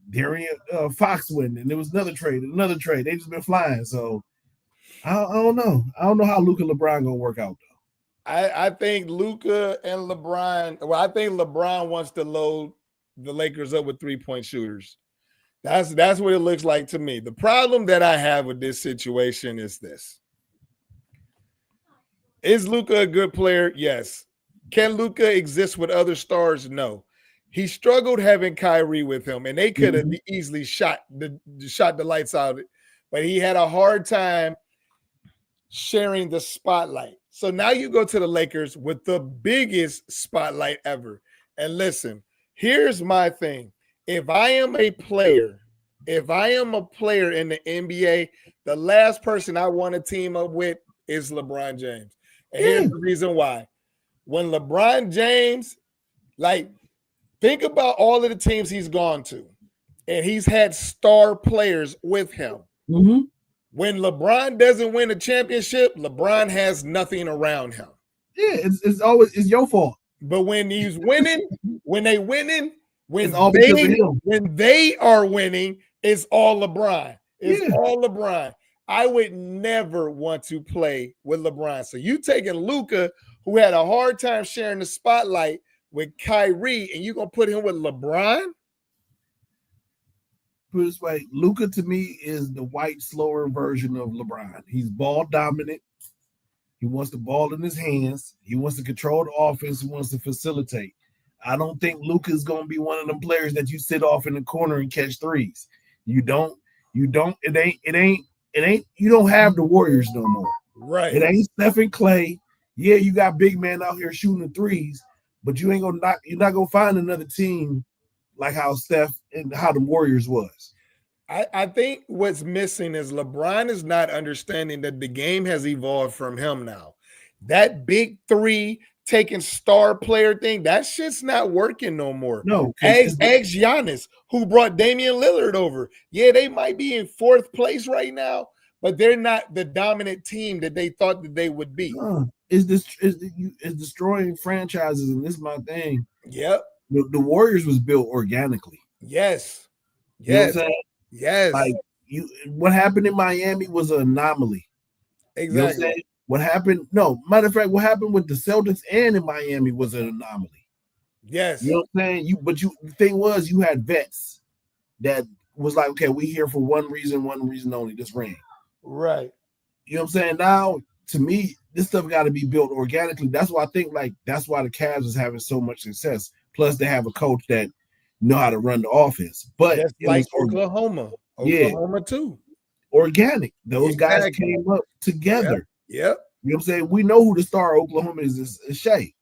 Darian Fox went, and there was another trade. They just been flying. So I don't know. I don't know how Luka and LeBron gonna work out though. I think Luka and LeBron. Well, I think LeBron wants to load the Lakers up with 3-point shooters. That's what it looks like to me. The problem that I have with this situation is this. Is Luka a good player? Yes. Can Luka exist with other stars? No. He struggled having Kyrie with him, and they could have easily shot the lights out. But he had a hard time sharing the spotlight. So now you go to the Lakers with the biggest spotlight ever. And listen, here's my thing. If I am a player in the NBA, the last person I want to team up with is LeBron James. And here's the reason why. When LeBron James, think about all of the teams he's gone to, and he's had star players with him. Mm-hmm. When LeBron doesn't win a championship, LeBron has nothing around him. Yeah, it's always your fault. But when he's winning, when they are winning, it's all LeBron. It's all LeBron. I would never want to play with LeBron. So you taking Luka, who had a hard time sharing the spotlight with Kyrie, and you're gonna put him with LeBron? Put it this way, Luka to me is the white, slower version of LeBron. He's ball dominant. He wants the ball in his hands. He wants to control the offense. He wants to facilitate. I don't think Luka is going to be one of them players that you sit off in the corner and catch threes. You don't. You don't have the Warriors no more. Right. It ain't Steph and Clay. Yeah, you got big man out here shooting the threes, but you're not gonna find another team like how Steph and how the Warriors was. I think what's missing is LeBron is not understanding that the game has evolved from him now. That big three taking star player thing, that shit's not working no more. No. Ask Giannis, who brought Damian Lillard over. Yeah, they might be in fourth place right now, but they're not the dominant team that they thought that they would be. Is destroying franchises, and this is my thing. Yep. The Warriors was built organically. Yes. You know what I'm saying? Yes. What happened in Miami was an anomaly. Exactly. You know what happened? No, matter of fact, what happened with the Celtics and in Miami was an anomaly. Yes. You know what I'm saying? The thing was, you had vets that was like, okay, we here for one reason only, this ring. Right. You know what I'm saying? Now, to me, this stuff got to be built organically. That's why I think that's why the Cavs is having so much success. Plus, they have a coach that know how to run the offense. But that's like Oklahoma. Oklahoma too. Organic. Those guys came up together. Yep. You know what I'm saying? We know who the star of Oklahoma is Shea.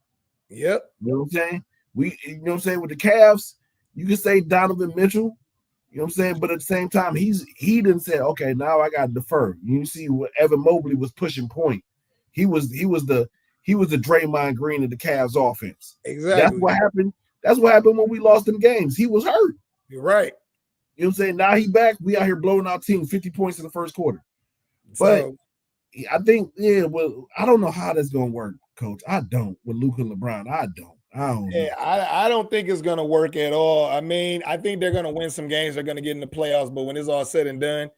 Yep. You know what I'm saying? You know what I'm saying? With the Cavs, you can say Donovan Mitchell. You know what I'm saying? But at the same time, he didn't say, okay, now I got to defer. You see what Evan Mobley was pushing point. He was the Draymond Green of the Cavs offense. Exactly. That's what happened. That's what happened when we lost them games. He was hurt. You're right. You know what I'm saying? Now he back. We out here blowing our team 50 points in the first quarter. But I think, I don't know how that's going to work, Coach. I don't. With Luka and LeBron, I don't know. I don't think it's going to work at all. I mean, I think they're going to win some games. They're going to get in the playoffs. But when it's all said and done,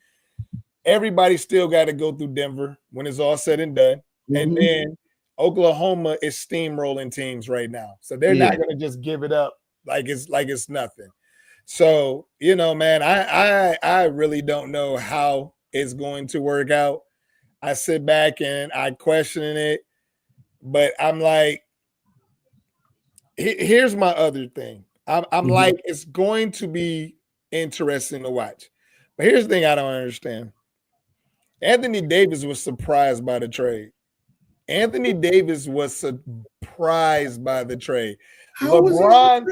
everybody still got to go through Denver when it's all said and done. Mm-hmm. And then Oklahoma is steamrolling teams right now. So they're not going to just give it up like it's nothing. So, man, I really don't know how it's going to work out. I sit back and I question it, but I'm like, here's my other thing. I'm like, it's going to be interesting to watch. But here's the thing I don't understand. Anthony Davis was surprised by the trade. LeBron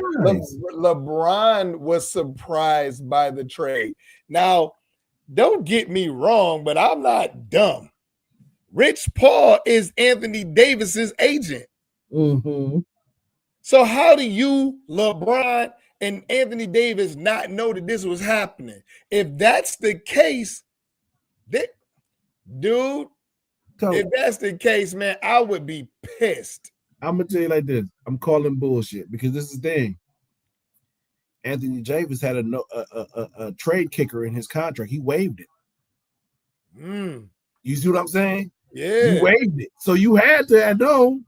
was surprised by the trade. Now, don't get me wrong, but I'm not dumb. Rich Paul is Anthony Davis's agent. Mm-hmm. So how do you, LeBron and Anthony Davis, not know that this was happening? If that's the case, dude, if that's the case, man, I would be pissed. I'm going to tell you like this. I'm calling bullshit because this is the thing. Anthony Davis had a trade kicker in his contract. He waived it. You see what I'm saying? Yeah. You waived it. So you had to know.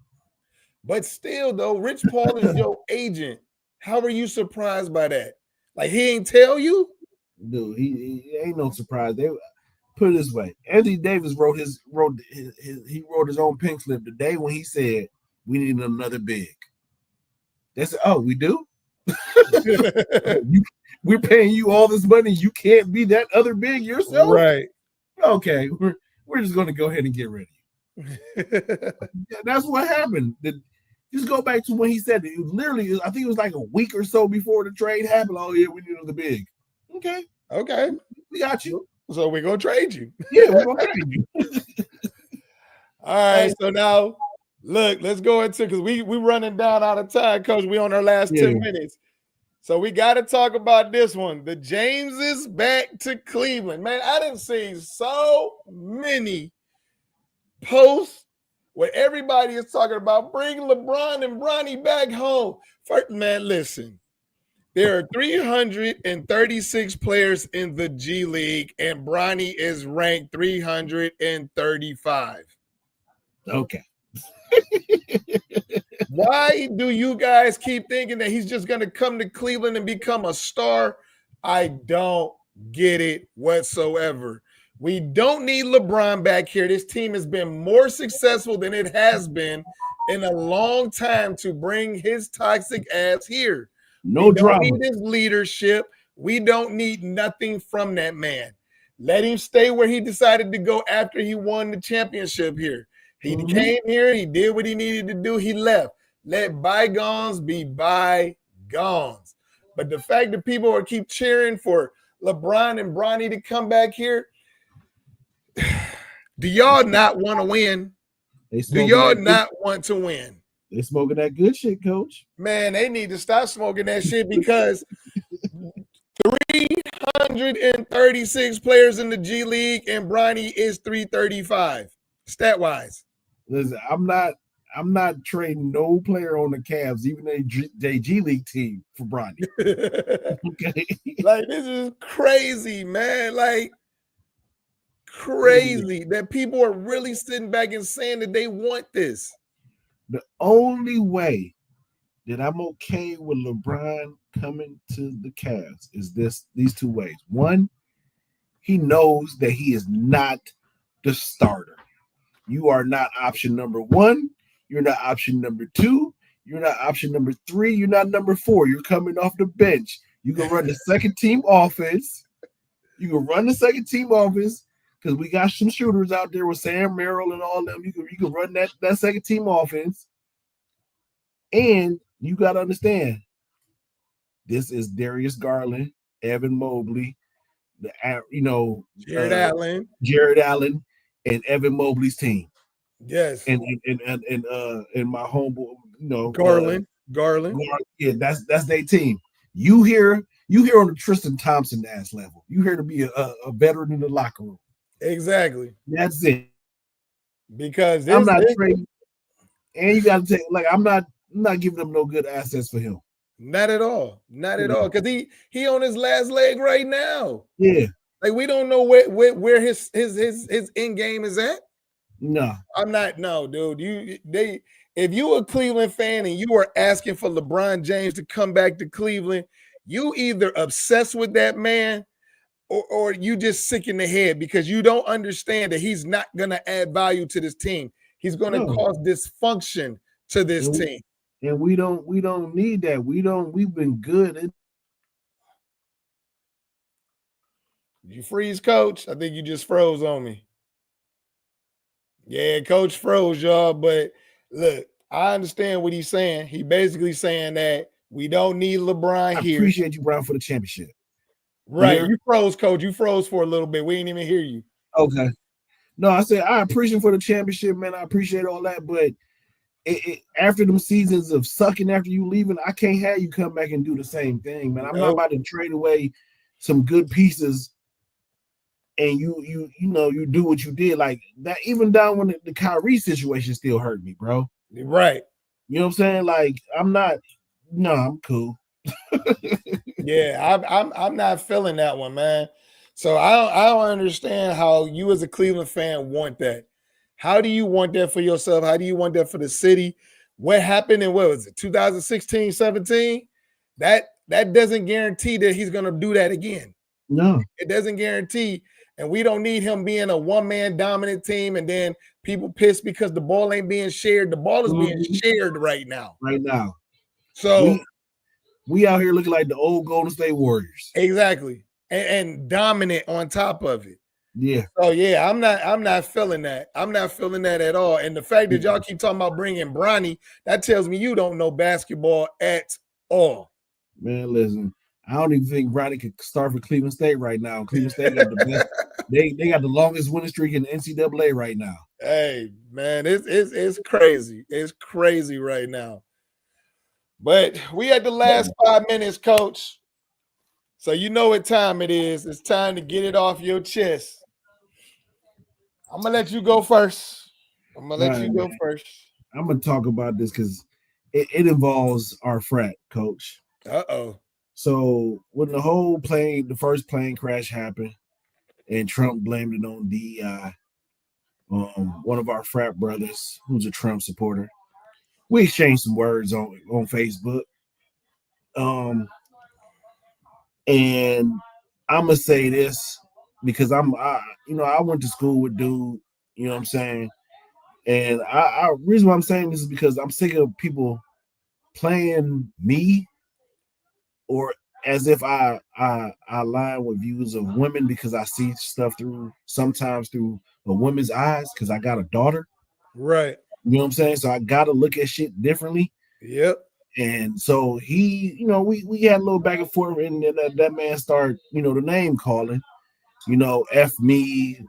But still, though, Rich Paul is your agent. How are you surprised by that? Like, he ain't tell you? Dude, he ain't no surprise. They put it this way. Anthony Davis wrote his own pink slip the day when he said we need another big. They said, oh, we do? We're paying you all this money. You can't be that other big yourself? Right. Okay, we're just going to go ahead and get rid of you. That's what happened. Just go back to when he said it. It was literally, I think it was like a week or so before the trade happened. Oh, yeah, we need another big. Okay. We got you. So we're going to trade you. Yeah, we're going to trade you. All right, so now, look, let's go into, because we running down out of time, Coach. We on our last 10 minutes. So we got to talk about this one. The Jameses back to Cleveland. Man, I didn't see so many posts where everybody is talking about bring LeBron and Bronny back home. First, man, listen. There are 336 players in the G League, and Bronny is ranked 335. Okay. Why do you guys keep thinking that he's just going to come to Cleveland and become a star? I don't get it whatsoever. We don't need LeBron back here. This team has been more successful than it has been in a long time to bring his toxic ass here. No drama. We don't need his leadership. We don't need nothing from that man. Let him stay where he decided to go after he won the championship here. He came here. He did what he needed to do. He left. Let bygones be bygones. But the fact that people are keep cheering for LeBron and Bronny to come back here, do y'all not want to win? Do y'all not want to win? They smoking that good shit, Coach. Man, they need to stop smoking that shit because 336 players in the G League and Bronny is 335 stat-wise. Listen, I'm not trading no player on the Cavs, even a G League team, for Bronny. Okay. Like, this is crazy, man. Like, crazy that people are really sitting back and saying that they want this. The only way that I'm okay with LeBron coming to the Cavs is these two ways. One, he knows that he is not the starter. You are not option number one. You're not option number two. You're not option number three. You're not number four. You're coming off the bench. You can run the second team offense. Because we got some shooters out there with Sam Merrill and all them. You can run that second team offense. And you got to understand, this is Darius Garland, Evan Mobley, Jared Allen, and Evan Mobley's team. Yes. And my homeboy, Garland. Yeah, that's their team. You here on the Tristan Thompson ass level. You here to be a veteran in the locker room. Exactly. That's it. Because I'm not trading, and you got to take I'm not giving them no good assets for him. Not at all. Not at all. Because he on his last leg right now. Yeah. Like, we don't know where his end game is at. No. I'm not. No, dude. If you a Cleveland fan and you are asking for LeBron James to come back to Cleveland, you either obsessed with that man or you just sick in the head because you don't understand that he's not going to add value to this team. He's going to cause dysfunction to this team. And we don't need that. We've been good. You freeze, Coach? I think you just froze on me. Yeah, Coach froze, y'all. But look, I understand what he's saying. He basically saying that we don't need LeBron here. I appreciate you, Brown, for the championship. Right. You froze, Coach. You froze for a little bit. We didn't even hear you. Okay. No, I said I appreciate for the championship, man. I appreciate all that. But after them seasons of sucking after you leaving, I can't have you come back and do the same thing, man. I'm not about to trade away some good pieces and you do what you did. Like that, even down when the Kyrie situation still hurt me, bro. Right. You know what I'm saying? Like, I'm cool. Yeah, I'm not feeling that one, man. So I don't understand how you as a Cleveland fan want that. How do you want that for yourself? How do you want that for the city? What happened in, what was it, 2016, 17? That doesn't guarantee that he's going to do that again. No. It doesn't guarantee. And we don't need him being a one-man dominant team and then people pissed because the ball ain't being shared. The ball is being shared right now. Right now. So we out here looking like the old Golden State Warriors. Exactly. And dominant on top of it. Yeah. So yeah, I'm not feeling that. I'm not feeling that at all. And the fact that y'all keep talking about bringing Bronny, that tells me you don't know basketball at all. Man, listen, I don't even think Bronny could start for Cleveland State right now. Cleveland State got the best. They got the longest winning streak in the NCAA right now. Hey man, it's crazy. It's crazy right now. But we had the last 5 minutes, Coach. So you know what time it is. It's time to get it off your chest. I'm going to let you go first. I'm going to let you go first. I'm going to talk about this because it involves our frat, Coach. Uh-oh. So when the first plane crash happened and Trump blamed it on DEI, one of our frat brothers, who's a Trump supporter, we exchanged some words on Facebook. And I'm gonna say this because I went to school with dude, you know what I'm saying? And I reason why I'm saying this is because I'm sick of people playing me or as if I align with views of women because I see stuff sometimes through a woman's eyes because I got a daughter. Right. You know what I'm saying? So I gotta look at shit differently. Yep. And so he, we had a little back and forth, and then that man started, the name calling, F me,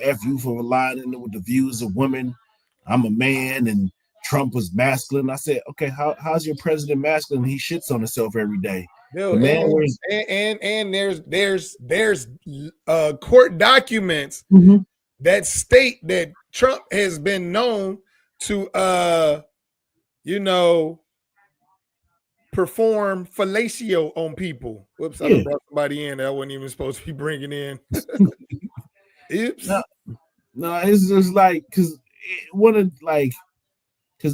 F you for aligning with the views of women. I'm a man, and Trump was masculine. I said, okay, how's your president masculine? He shits on himself every day. Dude, and there's court documents that state that Trump has been known to perform fellatio on people. Whoops, I brought somebody in that I wasn't even supposed to be bringing in. Oops. No, it's just like because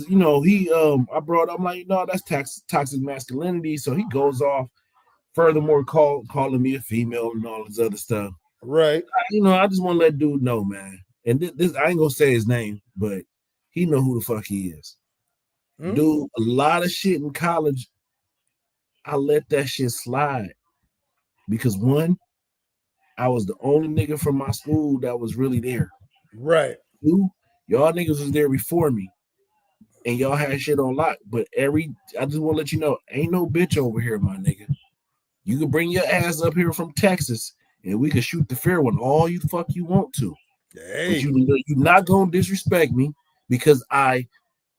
he I brought up, I'm like, no, that's toxic masculinity. So he goes off furthermore calling me a female and all this other stuff. Right. I just want to let dude know, man. And this I ain't gonna say his name, but he know who the fuck he is. Dude, a lot of shit in college, I let that shit slide because one, I was the only nigga from my school that was really there. Right. Two, y'all niggas was there before me, and y'all had shit on lock. But I just want to let you know, ain't no bitch over here, my nigga. You can bring your ass up here from Texas, and we can shoot the fair one all you fuck you want to. Hey. But you're not gonna disrespect me because I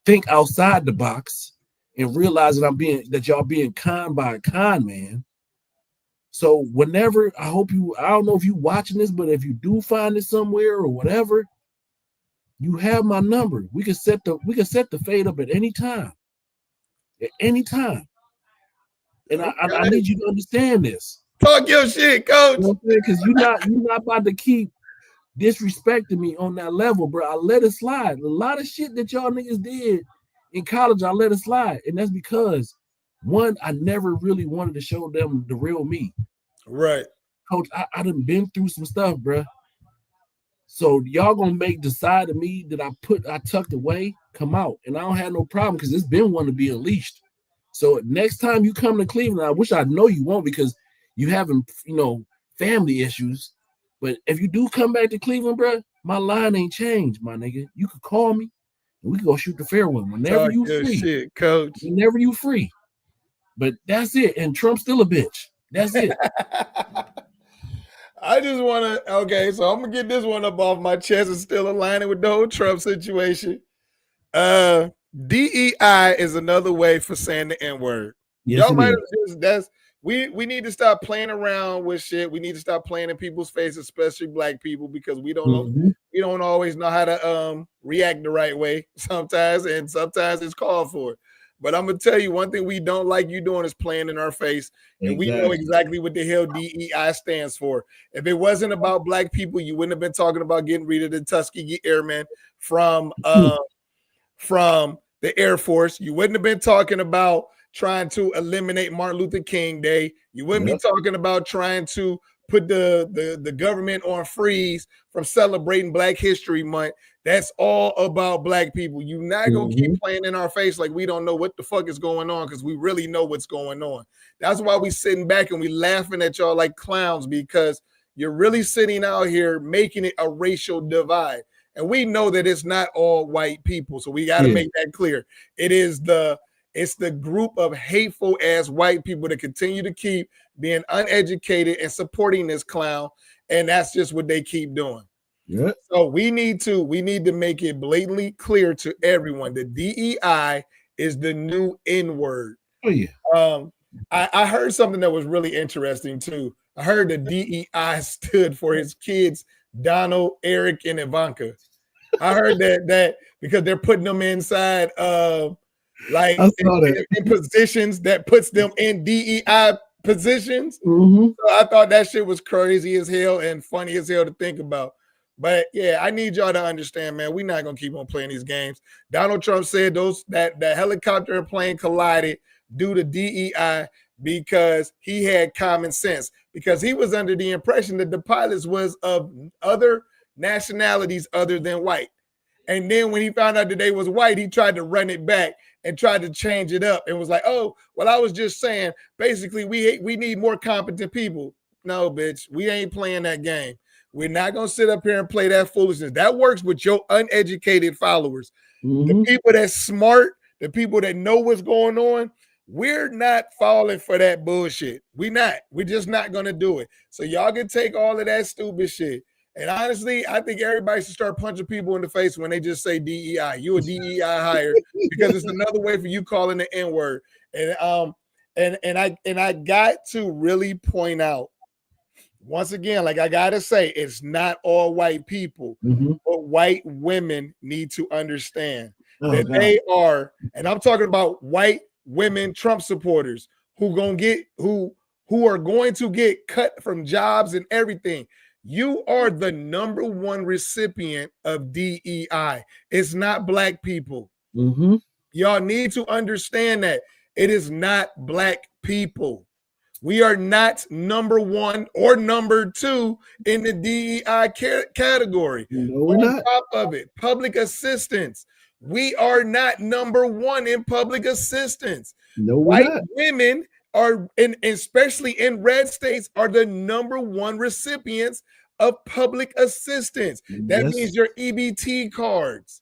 think outside the box and realize that y'all being con by a con man. So whenever I don't know if you watching this, but if you do find it somewhere or whatever, you have my number. We can set the fade up at any time. At any time. And I need you to understand this. Talk your shit, Coach. Because you're not about to keep disrespecting me on that level, bro. I let it slide. A lot of shit that y'all niggas did in college, I let it slide. And that's because, one, I never really wanted to show them the real me. Right. Coach, I done been through some stuff, bro. So y'all gonna make the side of me that I tucked away come out. And I don't have no problem because it's been one to be unleashed. So next time you come to Cleveland, I wish I know you won't because you having, family issues. But if you do come back to Cleveland, bro, my line ain't changed, my nigga. You could call me and we can go shoot the fair one whenever you free. Shit, Coach. Whenever you free. But that's it. And Trump's still a bitch. That's it. I just want to, okay, so I'm going to get this one up off my chest and still aligning with the whole Trump situation. DEI is another way for saying the N-word. Yes, Y'all might have just, we need to stop playing around with shit. We need to stop playing in people's faces, especially black people, because we don't always know how to react the right way sometimes, and sometimes it's called for. But I'm gonna tell you one thing we don't like you doing is playing in our face, and we know exactly what the hell DEI stands for. If it wasn't about black people, you wouldn't have been talking about getting rid of the Tuskegee Airmen from the Air Force. You wouldn't have been talking about trying to eliminate Martin Luther King Day. You wouldn't be talking about trying to put the government on freeze from celebrating Black History Month. That's all about black people. You're not going to keep playing in our face like we don't know what the fuck is going on, because we really know what's going on. That's why we sitting back and we laughing at y'all like clowns, because you're really sitting out here making it a racial divide. And we know that it's not all white people. So we got to make that clear. It's the group of hateful ass white people that continue to keep being uneducated and supporting this clown. And that's just what they keep doing. Yeah. So we need to make it blatantly clear to everyone that DEI is the new N-word. Oh yeah. I heard something that was really interesting too. I heard that DEI stood for his kids, Donald, Eric, and Ivanka. I heard that because they're putting them inside like in positions that puts them in DEI positions. So I thought that shit was crazy as hell and funny as hell to think about. But yeah, I need y'all to understand, man, we're not gonna keep on playing these games. Donald Trump said that helicopter and plane collided due to DEI because he had common sense, because he was under the impression that the pilots was of other nationalities other than white. And then when he found out that they was white, he tried to run it back and tried to change it up and was like, oh, well, I was just saying, basically, we need more competent people. No, bitch, we ain't playing that game. We're not going to sit up here and play that foolishness. That works with your uneducated followers. The people that's smart, the people that know what's going on, we're not falling for that bullshit. We're just not going to do it. So y'all can take all of that stupid shit. And honestly, I think everybody should start punching people in the face when they just say DEI. You a DEI hire, because it's another way for you calling the N-word. And I got to really point out, once again, like I gotta say, it's not all white people, but white women need to understand that they are, and I'm talking about white women Trump supporters who are going to get cut from jobs and everything. You are the number one recipient of DEI. It's not black people. Y'all need to understand that it is not black people. We are not number one or number two in the DEI category. No, we're not. On top of it, public assistance. We are not number one in public assistance. No, white women are, and especially in red states, are the number one recipients of public assistance. That means your EBT cards.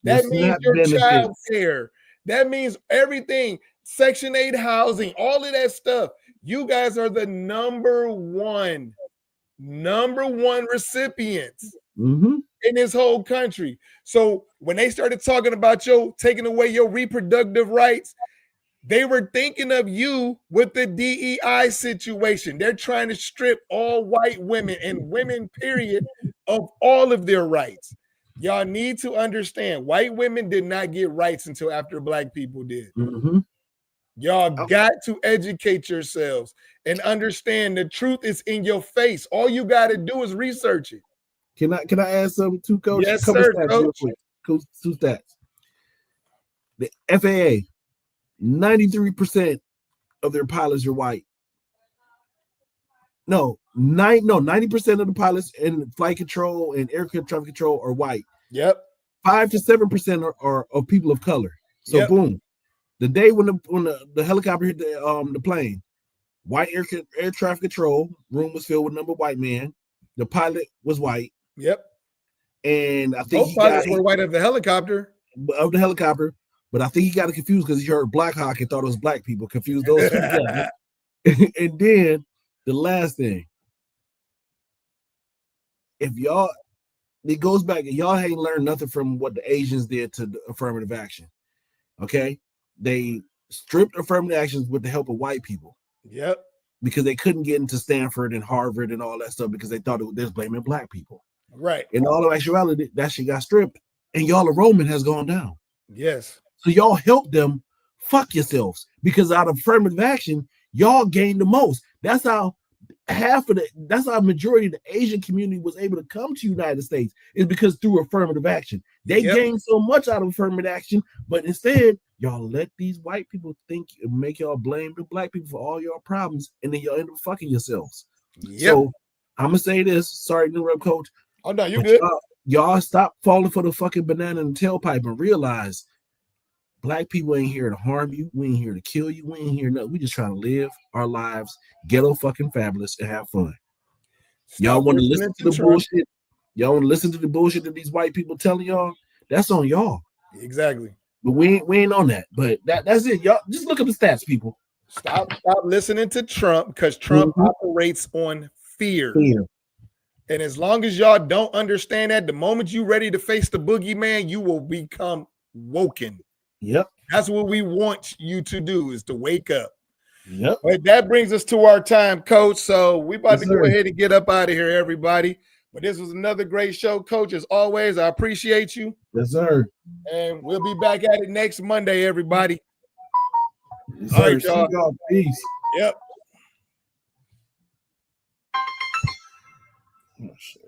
That means your child care. That means everything. Section 8 housing, all of that stuff. You guys are the number one recipients in this whole country. So when they started talking about taking away your reproductive rights, they were thinking of you with the DEI situation. They're trying to strip all white women and women, period, of all of their rights. Y'all need to understand, white women did not get rights until after black people did. Y'all got to educate yourselves and understand the truth is in your face. All you got to do is research it. Can I add something too, Coach? Yes, sir, Coach. Two stats. The FAA, 93% of their pilots are white. 90% of the pilots in flight control and air traffic control are white. 5 to 7% are of people of color. So boom. The day when the helicopter hit the plane, white air traffic control room was filled with number white men. The pilot was white. And I think both pilots were white of the helicopter. But I think he got it confused because he heard Black Hawk and thought it was black people. Confused those two together. And then the last thing, it goes back, and y'all ain't learned nothing from what the Asians did to the affirmative action. Okay. They stripped affirmative actions with the help of white people. Because they couldn't get into Stanford and Harvard and all that stuff because they thought they was blaming black people. In all of actuality, that shit got stripped, and y'all enrollment has gone down. So y'all helped them fuck yourselves, because out of affirmative action, y'all gained the most. That's how majority of the Asian community was able to come to United States, is because through affirmative action. They gained so much out of affirmative action, but instead, y'all let these white people think and make y'all blame the black people for all your problems, and then y'all end up fucking yourselves. So I'm gonna say this. Sorry to interrupt, Coach. Oh no, you good. Y'all stop falling for the fucking banana in the tailpipe and realize black people ain't here to harm you. We ain't here to kill you. We ain't here nothing. We just trying to live our lives, ghetto fucking fabulous, and have fun. Y'all want to listen to the bullshit? Y'all want to listen to the bullshit that these white people telling y'all? That's on y'all. Exactly. But we ain't on that. But that's it. Y'all just look at the stats, people. Stop listening to Trump, because Trump operates on fear. And as long as y'all don't understand that, the moment you're ready to face the boogeyman, you will become woken. Yep. That's what we want you to do, is to wake up. Yep. But that brings us to our time, Coach. So we about to go ahead and get up out of here, everybody. But this was another great show, Coach. As always, I appreciate you. Yes, sir. And we'll be back at it next Monday, everybody. Yes, all right, y'all. Peace. Yep. Oh, shit.